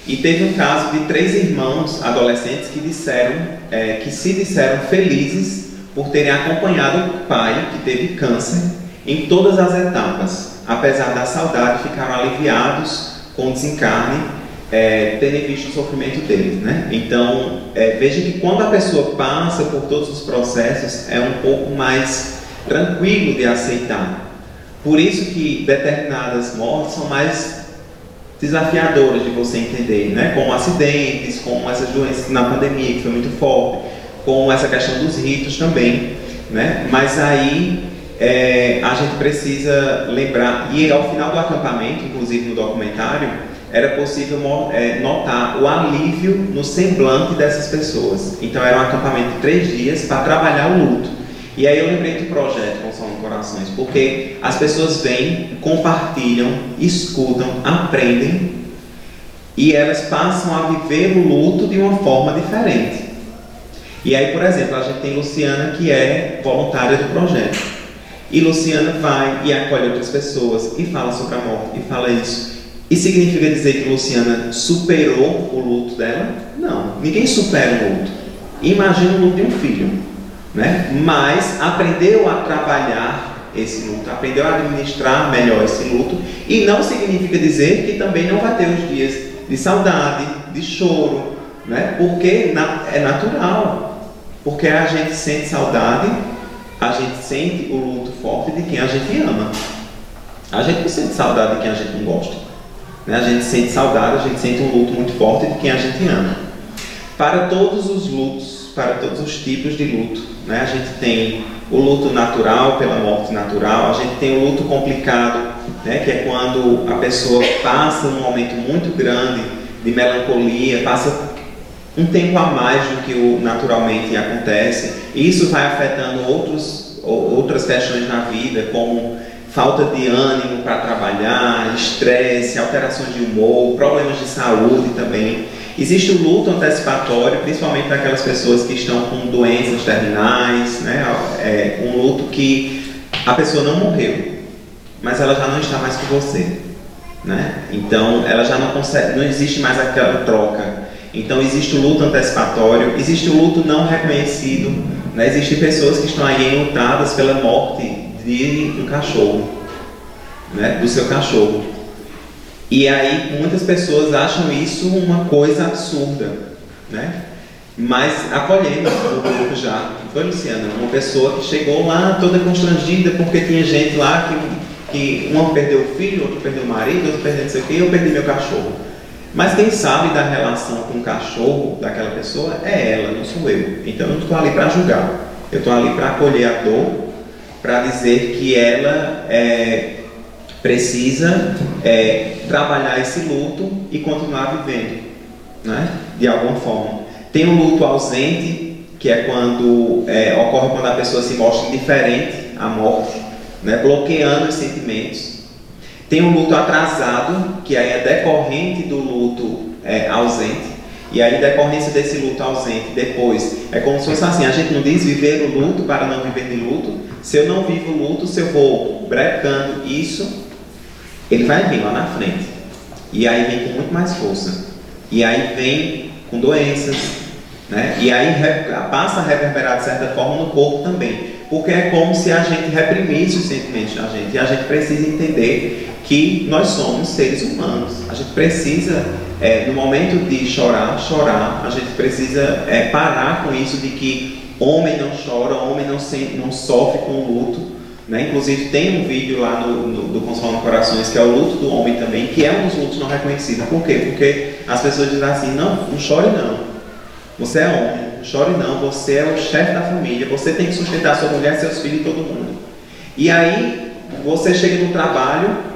E teve um caso de 3 irmãos adolescentes que se disseram felizes por terem acompanhado o pai, que teve câncer, em todas as etapas. Apesar da saudade, ficaram aliviados com o desencarne, terem visto o sofrimento deles, né? Então, veja que quando a pessoa passa por todos os processos, é um pouco mais tranquilo de aceitar. Por isso que determinadas mortes são mais desafiadoras de você entender, né? Como acidentes, como essas doenças na pandemia, que foi muito forte, como essa questão dos ritos também, né? Mas aí a gente precisa lembrar, e ao final do acampamento, inclusive no documentário, era possível notar o alívio no semblante dessas pessoas. Então era um acampamento de 3 dias para trabalhar o luto. E aí eu lembrei do projeto Consolando Corações, porque as pessoas vêm, compartilham, escutam, aprendem, e elas passam a viver o luto de uma forma diferente. E aí, por exemplo, a gente tem Luciana, que é voluntária do projeto. E Luciana vai e acolhe outras pessoas, e fala sobre a morte, e fala isso. E significa dizer que Luciana superou o luto dela? Não, ninguém supera o luto. Imagina o luto de um filho, né? Mas aprendeu a trabalhar esse luto, aprendeu a administrar melhor esse luto, e não significa dizer que também não vai ter os dias de saudade, de choro, né? Porque é natural, porque a gente sente saudade, a gente sente o luto forte de quem a gente ama. A gente não sente saudade de quem a gente não gosta, né? A gente sente saudade, a gente sente um luto muito forte de quem a gente ama. Para todos os lutos, para todos os tipos de luto, né? A gente tem o luto natural pela morte natural, a gente tem o luto complicado, né? Que é quando a pessoa passa um momento muito grande de melancolia, passa um tempo a mais do que o naturalmente acontece. Isso vai afetando outras questões na vida, como falta de ânimo para trabalhar, estresse, alterações de humor, problemas de saúde também. Existe o luto antecipatório, principalmente para aquelas pessoas que estão com doenças terminais, né? Um luto que a pessoa não morreu, mas ela já não está mais com você, né? Então ela já não consegue, não existe mais aquela troca. Então existe o luto antecipatório, existe o luto não reconhecido, né? Existem pessoas que estão aí enlutadas pela morte de um cachorro, né? Do seu cachorro. E aí muitas pessoas acham isso uma coisa absurda, né? Mas acolhemos no grupo já, foi, Luciana? Uma pessoa que chegou lá toda constrangida porque tinha gente lá que uma perdeu o filho, outro perdeu o marido, outro perdeu não sei o que, eu perdi meu cachorro. Mas quem sabe da relação com o cachorro daquela pessoa é ela, não sou eu. Então eu não estou ali para julgar, eu estou ali para acolher a dor, para dizer que ela precisa trabalhar esse luto e continuar vivendo, né? De alguma forma. Tem o luto ausente, que é quando ocorre quando a pessoa se mostra indiferente à morte, né? Bloqueando os sentimentos. Tem o luto atrasado, que aí é decorrente do luto ausente. E aí, decorrência desse luto ausente, depois, é como se fosse assim, a gente não diz viver o luto para não viver de luto. Se eu não vivo o luto, se eu vou brecando isso, ele vai vir lá na frente. E aí vem com muito mais força. E aí vem com doenças, né? E aí passa a reverberar de certa forma no corpo também, porque é como se a gente reprimisse os sentimentos da gente, e a gente precisa entender que nós somos seres humanos. A gente precisa, no momento de chorar, a gente precisa parar com isso de que homem não chora, homem não sofre com o luto, né? Inclusive tem um vídeo lá do Consolando Corações, que é o luto do homem também, que é um dos lutos não reconhecidos. Por quê? Porque as pessoas dizem assim, não chore não, você é homem, não chore não, você é o chefe da família, você tem que sustentar sua mulher, seus filhos e todo mundo. E aí você chega no trabalho,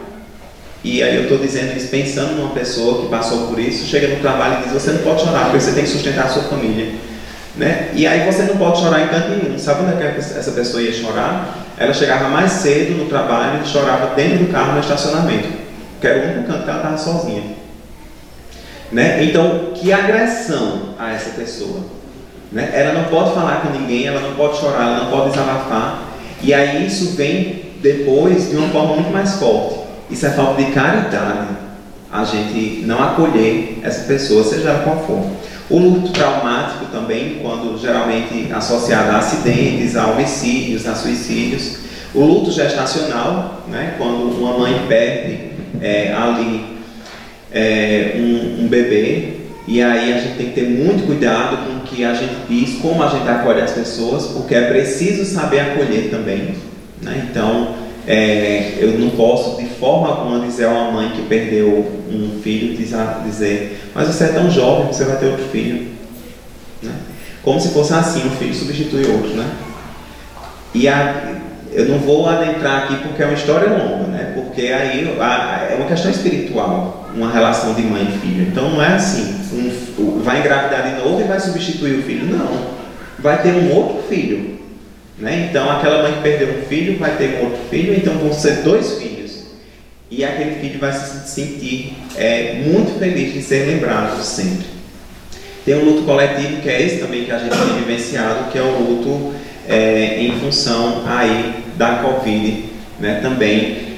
e aí eu estou dizendo isso pensando numa pessoa que passou por isso, chega no trabalho e diz, você não pode chorar, porque você tem que sustentar a sua família, né? E aí você não pode chorar em canto nenhum. Sabe onde é que essa pessoa ia chorar? Ela chegava mais cedo no trabalho e chorava dentro do carro no estacionamento, que era o único canto que ela estava sozinha, né? Então, que agressão a essa pessoa, né? Ela não pode falar com ninguém, ela não pode chorar, ela não pode desabafar. E aí isso vem depois de uma forma muito mais forte. Isso é falta de caridade, a gente não acolher essa pessoa, seja ela qual for. O luto traumático também, quando geralmente associado a acidentes, a homicídios, a suicídios. O luto gestacional, né, quando uma mãe perde ali um bebê, e aí a gente tem que ter muito cuidado com o que a gente diz, como a gente acolhe as pessoas, porque é preciso saber acolher também, né? Então, eu não posso de forma alguma dizer a uma mãe que perdeu um filho, dizer, mas você é tão jovem, você vai ter outro filho, né? Como se fosse assim, um filho substitui outro, né? E eu não vou adentrar aqui porque é uma história longa, né? Porque aí é uma questão espiritual, uma relação de mãe e filho. Então não é assim, vai engravidar de novo e vai substituir o filho, não. Vai ter um outro filho, né? Então aquela mãe que perdeu um filho vai ter um outro filho, então vão ser dois filhos. E aquele filho vai se sentir muito feliz de ser lembrado sempre. Tem um luto coletivo, que é esse também que a gente tem vivenciado, que é o luto em função aí da Covid, né? Também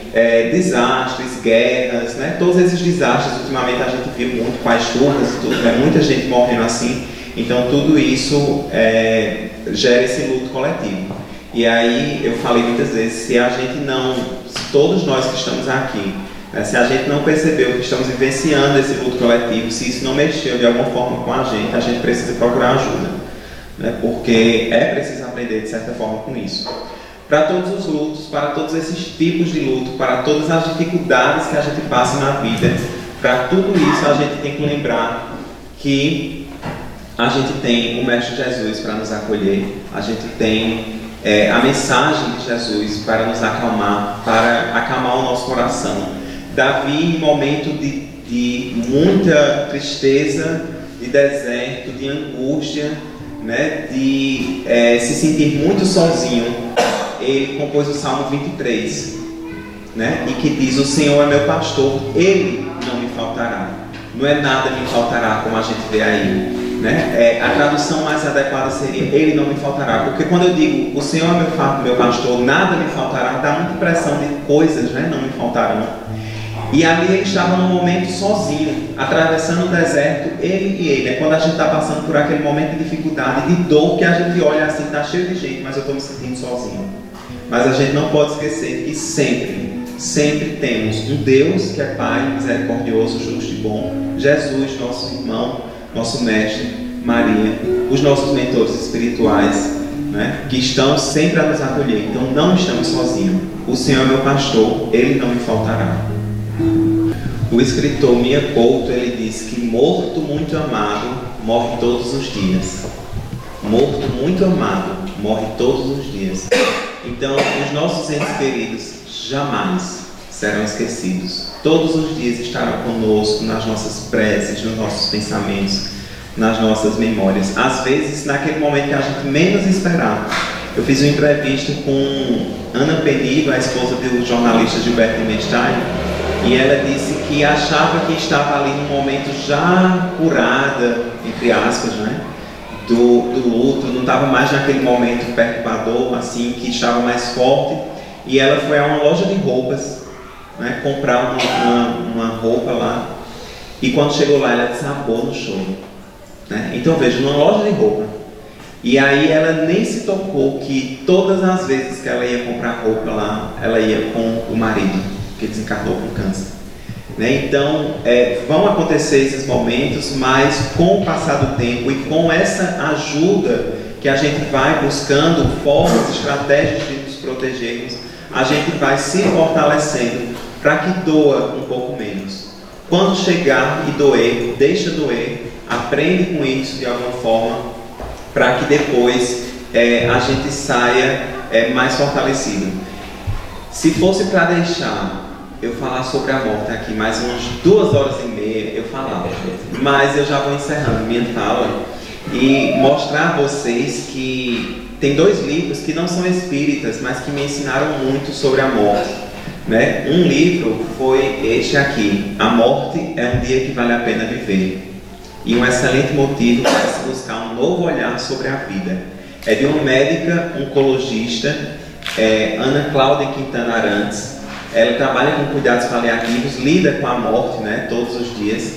desastres, guerras, né? Todos esses desastres, ultimamente a gente viu muito com as chuvas e tudo, né? Muita gente morrendo assim. Então tudo isso gera esse luto coletivo. E aí eu falei muitas vezes, se todos nós que estamos aqui, né, se a gente não percebeu que estamos vivenciando esse luto coletivo, se isso não mexeu de alguma forma com a gente precisa procurar ajuda, né? Porque é preciso aprender de certa forma com isso. Para todos os lutos, para todos esses tipos de luto, para todas as dificuldades que a gente passa na vida, para tudo isso a gente tem que lembrar que a gente tem o Mestre Jesus para nos acolher, a gente tem a mensagem de Jesus para nos acalmar, para acalmar o nosso coração. Davi, em momento de muita tristeza, de deserto, de angústia, né, de se sentir muito sozinho, ele compôs o Salmo 23, né, e que diz, o Senhor é meu pastor, Ele não me faltará. Não é nada me faltará, como a gente vê aí, né? A tradução mais adequada seria, Ele não me faltará, porque quando eu digo, o Senhor é meu pastor, nada me faltará, dá muita impressão de coisas, né, não me faltarão. E ali ele estava num momento sozinho, atravessando o deserto, ele. É quando a gente está passando por aquele momento de dificuldade, de dor, que a gente olha assim, está cheio de gente, mas eu estou me sentindo sozinho. Mas a gente não pode esquecer que sempre temos um Deus que é Pai, misericordioso, justo e bom, Jesus, nosso irmão, nosso mestre, Maria, os nossos mentores espirituais, né, que estão sempre a nos acolher. Então não estamos sozinhos. O Senhor é meu pastor, Ele não me faltará. O escritor Mia Couto, ele diz que morto muito amado morre todos os dias. Morto muito amado morre todos os dias. Então, os nossos entes queridos jamais serão esquecidos. Todos os dias estarão conosco nas nossas preces, nos nossos pensamentos, nas nossas memórias. Às vezes, naquele momento que a gente menos esperar. Eu fiz uma entrevista com Ana Penido, a esposa do jornalista Gilberto Menstein, e ela disse que achava que estava ali num momento já curada, entre aspas, né, do luto, não estava mais naquele momento perturbador, assim, que estava mais forte, e ela foi a uma loja de roupas, né, comprar uma roupa lá, e quando chegou lá ela desabou no choro. né? Então veja, numa loja de roupa. E aí ela nem se tocou que todas as vezes que ela ia comprar roupa lá, ela ia com o marido, que desencarnou com câncer. Né? Então vão acontecer esses momentos, mas com o passar do tempo e com essa ajuda que a gente vai buscando formas, estratégias de nos protegermos, a gente vai se fortalecendo para que doa um pouco menos. Quando chegar e doer, deixa doer, aprende com isso de alguma forma, para que depois a gente saia mais fortalecido. Se fosse para deixar eu falar sobre a morte aqui mais umas 2h30, eu falava, mas eu já vou encerrando minha fala e mostrar a vocês que tem 2 livros que não são espíritas, mas que me ensinaram muito sobre a morte, né? Um livro foi este aqui, A Morte é um Dia que Vale a Pena Viver, e um excelente motivo para se buscar um novo olhar sobre a vida. É de uma médica oncologista, Ana Cláudia Quintana Arantes. Ela trabalha com cuidados paliativos, lida com a morte, né, todos os dias.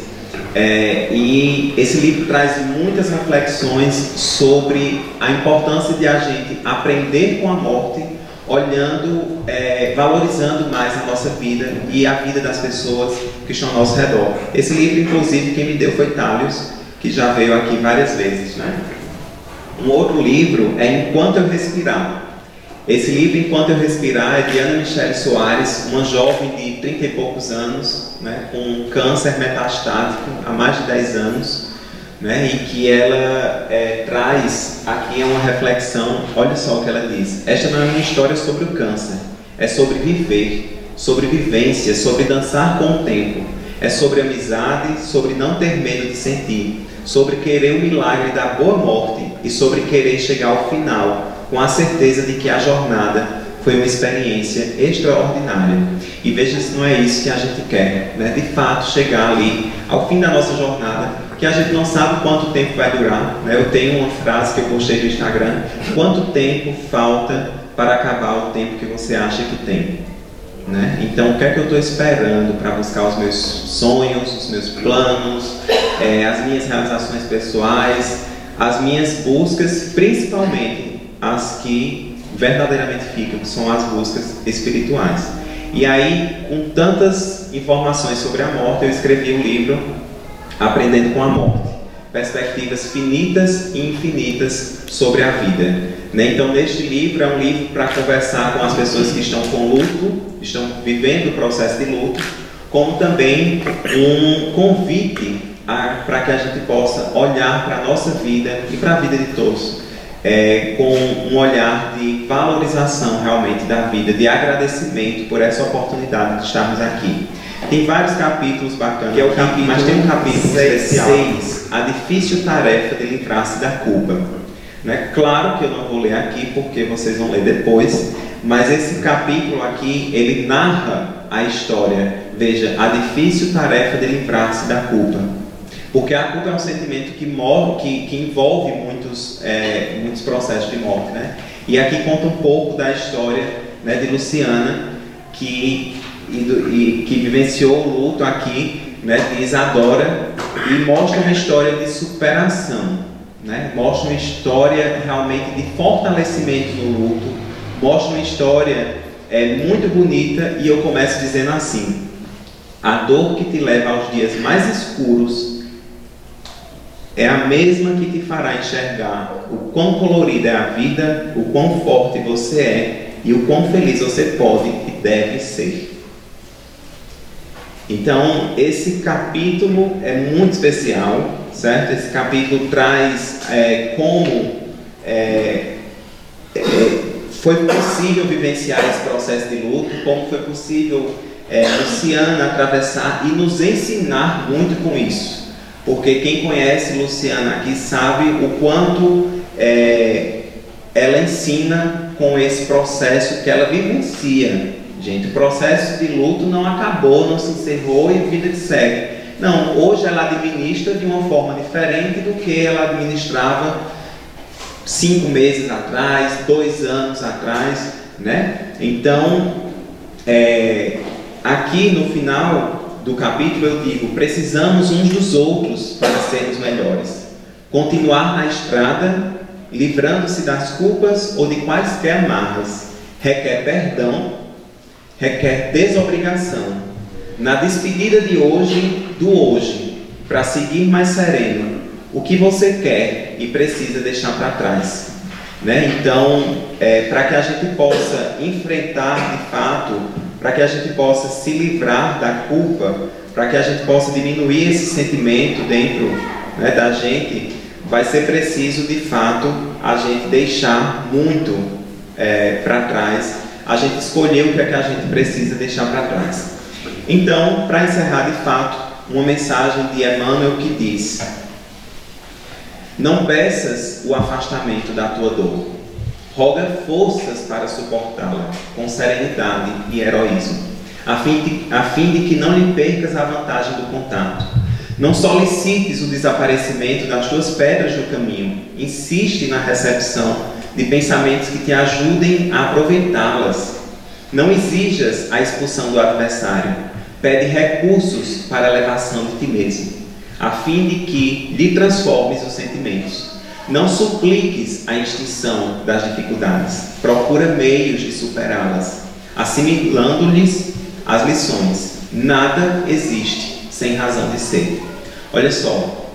E esse livro traz muitas reflexões sobre a importância de a gente aprender com a morte, olhando, valorizando mais a nossa vida e a vida das pessoas que estão ao nosso redor. Esse livro, inclusive, quem me deu foi Thales, que já veio aqui várias vezes, né? Um outro livro é Enquanto Eu Respirar. Esse livro, Enquanto Eu Respirar, é de Ana Michele Soares, uma jovem de 30 e poucos anos, né, com câncer metastático há mais de 10 anos, né, e que ela traz aqui uma reflexão. Olha só o que ela diz: esta não é uma história sobre o câncer, é sobre viver, sobre vivência, sobre dançar com o tempo, é sobre amizade, sobre não ter medo de sentir, sobre querer o milagre da boa morte e sobre querer chegar ao final com a certeza de que a jornada foi uma experiência extraordinária. E veja se não é isso que a gente quer, né? De fato, chegar ali ao fim da nossa jornada, que a gente não sabe quanto tempo vai durar, né? Eu tenho uma frase que eu postei no Instagram: quanto tempo falta para acabar o tempo que você acha que tem? Né? Então, o que é que eu estou esperando para buscar os meus sonhos, os meus planos, as minhas realizações pessoais, as minhas buscas, principalmente as que verdadeiramente ficam, que são as buscas espirituais. E aí, com tantas informações sobre a morte, eu escrevi um livro, Aprendendo com a Morte, perspectivas finitas e infinitas sobre a vida, né? Então, neste livro, é um livro para conversar com as pessoas que estão com luto, estão vivendo o processo de luto, como também um convite para que a gente possa olhar para a nossa vida e para a vida de todos, com um olhar de valorização realmente da vida, de agradecimento por essa oportunidade de estarmos aqui. Tem vários capítulos bacanas, que é o capítulo, mas tem um capítulo especial, 6, a difícil tarefa de livrar-se da culpa. Né? Claro que eu não vou ler aqui, porque vocês vão ler depois, mas esse capítulo aqui, ele narra a história. Veja, a difícil tarefa de livrar-se da culpa. Porque a culpa é um sentimento que envolve muitos processos de morte, né? E aqui conta um pouco da história, né, de Luciana, que vivenciou o luto aqui, né, de Isadora, e mostra uma história de superação, né? Mostra uma história realmente de fortalecimento no luto, mostra uma história muito bonita, e eu começo dizendo assim: a dor que te leva aos dias mais escuros é a mesma que te fará enxergar o quão colorida é a vida, o quão forte você é e o quão feliz você pode e deve ser. Então, esse capítulo é muito especial, certo? Esse capítulo traz como foi possível vivenciar esse processo de luto, como foi possível Luciana atravessar e nos ensinar muito com isso. Porque quem conhece Luciana aqui sabe o quanto ela ensina com esse processo que ela vivencia. Gente, o processo de luto não acabou, não se encerrou e a vida segue. Não, hoje ela administra de uma forma diferente do que ela administrava 5 meses atrás, 2 anos atrás, né? Então, aqui no final do capítulo eu digo: precisamos uns dos outros para sermos melhores. Continuar na estrada, livrando-se das culpas ou de quaisquer amarras, requer perdão, requer desobrigação. Na despedida de hoje, do hoje, para seguir mais sereno, o que você quer e precisa deixar para trás. Né? Então, para que a gente possa enfrentar de fato, para que a gente possa se livrar da culpa, para que a gente possa diminuir esse sentimento dentro, né, da gente, vai ser preciso de fato a gente deixar muito para trás, a gente escolher o que é que a gente precisa deixar para trás. Então, para encerrar de fato, uma mensagem de Emmanuel que diz: não peças o afastamento da tua dor, roga forças para suportá-la com serenidade e heroísmo, a fim de que não lhe percas a vantagem do contato. Não solicites o desaparecimento das tuas pedras no caminho, insiste na recepção de pensamentos que te ajudem a aproveitá-las. Não exijas a expulsão do adversário, pede recursos para a elevação de ti mesmo, a fim de que lhe transformes os sentimentos. Não supliques a extinção das dificuldades, procura meios de superá-las, assimilando-lhes as lições. Nada existe sem razão de ser. Olha só,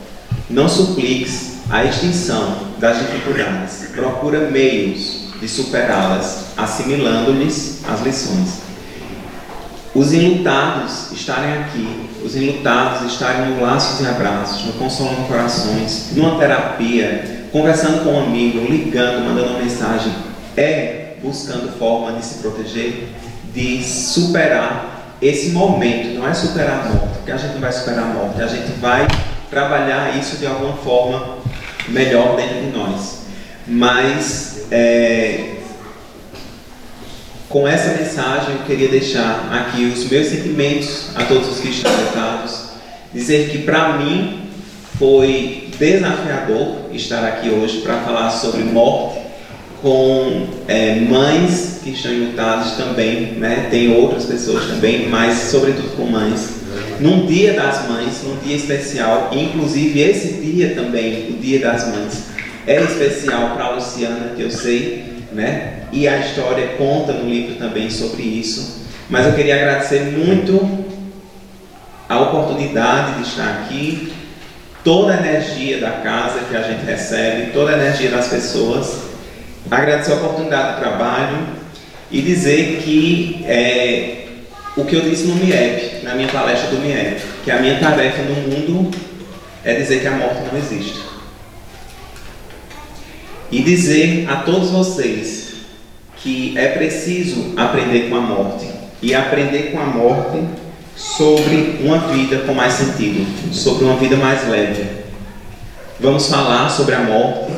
não supliques a extinção das dificuldades, procura meios de superá-las, assimilando-lhes as lições. Os enlutados estarem aqui, os enlutados estarem no Laços e Abraços, no Consolando Corações, numa terapia, conversando com um amigo, ligando, mandando uma mensagem, buscando forma de se proteger, de superar esse momento. Não é superar a morte, porque a gente não vai superar a morte, a gente vai trabalhar isso de alguma forma melhor dentro de nós. Mas com essa mensagem eu queria deixar aqui os meus sentimentos a todos os que estão conectados, dizer que para mim foi desafiador estar aqui hoje para falar sobre morte com mães que estão enlutadas também, né? Tem outras pessoas também, mas sobretudo com mães, num dia das mães, num dia especial. Inclusive esse dia também, o dia das mães, é especial para a Luciana, que eu sei, né? E a história conta no livro também sobre isso. Mas eu queria agradecer muito a oportunidade de estar aqui, toda a energia da casa que a gente recebe, toda a energia das pessoas, agradecer a oportunidade de trabalho e dizer que o que eu disse no MIEP, na minha palestra do MIEP, que a minha tarefa no mundo é dizer que a morte não existe. E dizer a todos vocês que é preciso aprender com a morte, e aprender com a morte sobre uma vida com mais sentido, sobre uma vida mais leve. Vamos falar sobre a morte,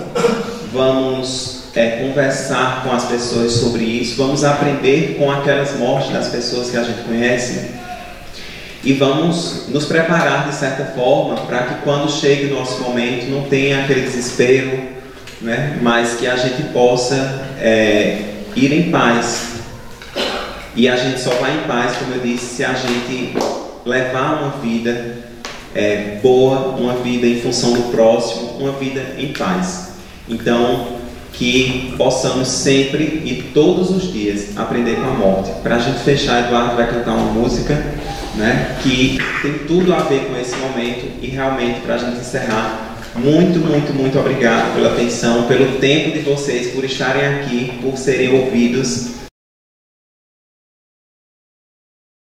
vamos conversar com as pessoas sobre isso, vamos aprender com aquelas mortes das pessoas que a gente conhece e vamos nos preparar de certa forma para que quando chegue o nosso momento não tenha aquele desespero, né? Mas que a gente possa ir em paz. E a gente só vai em paz, como eu disse, se a gente levar uma vida boa, uma vida em função do próximo, uma vida em paz. Então, que possamos sempre e todos os dias aprender com a morte. Para a gente fechar, Eduardo vai cantar uma música, né, que tem tudo a ver com esse momento. E realmente, para a gente encerrar, muito, muito, muito obrigado pela atenção, pelo tempo de vocês, por estarem aqui, por serem ouvidos.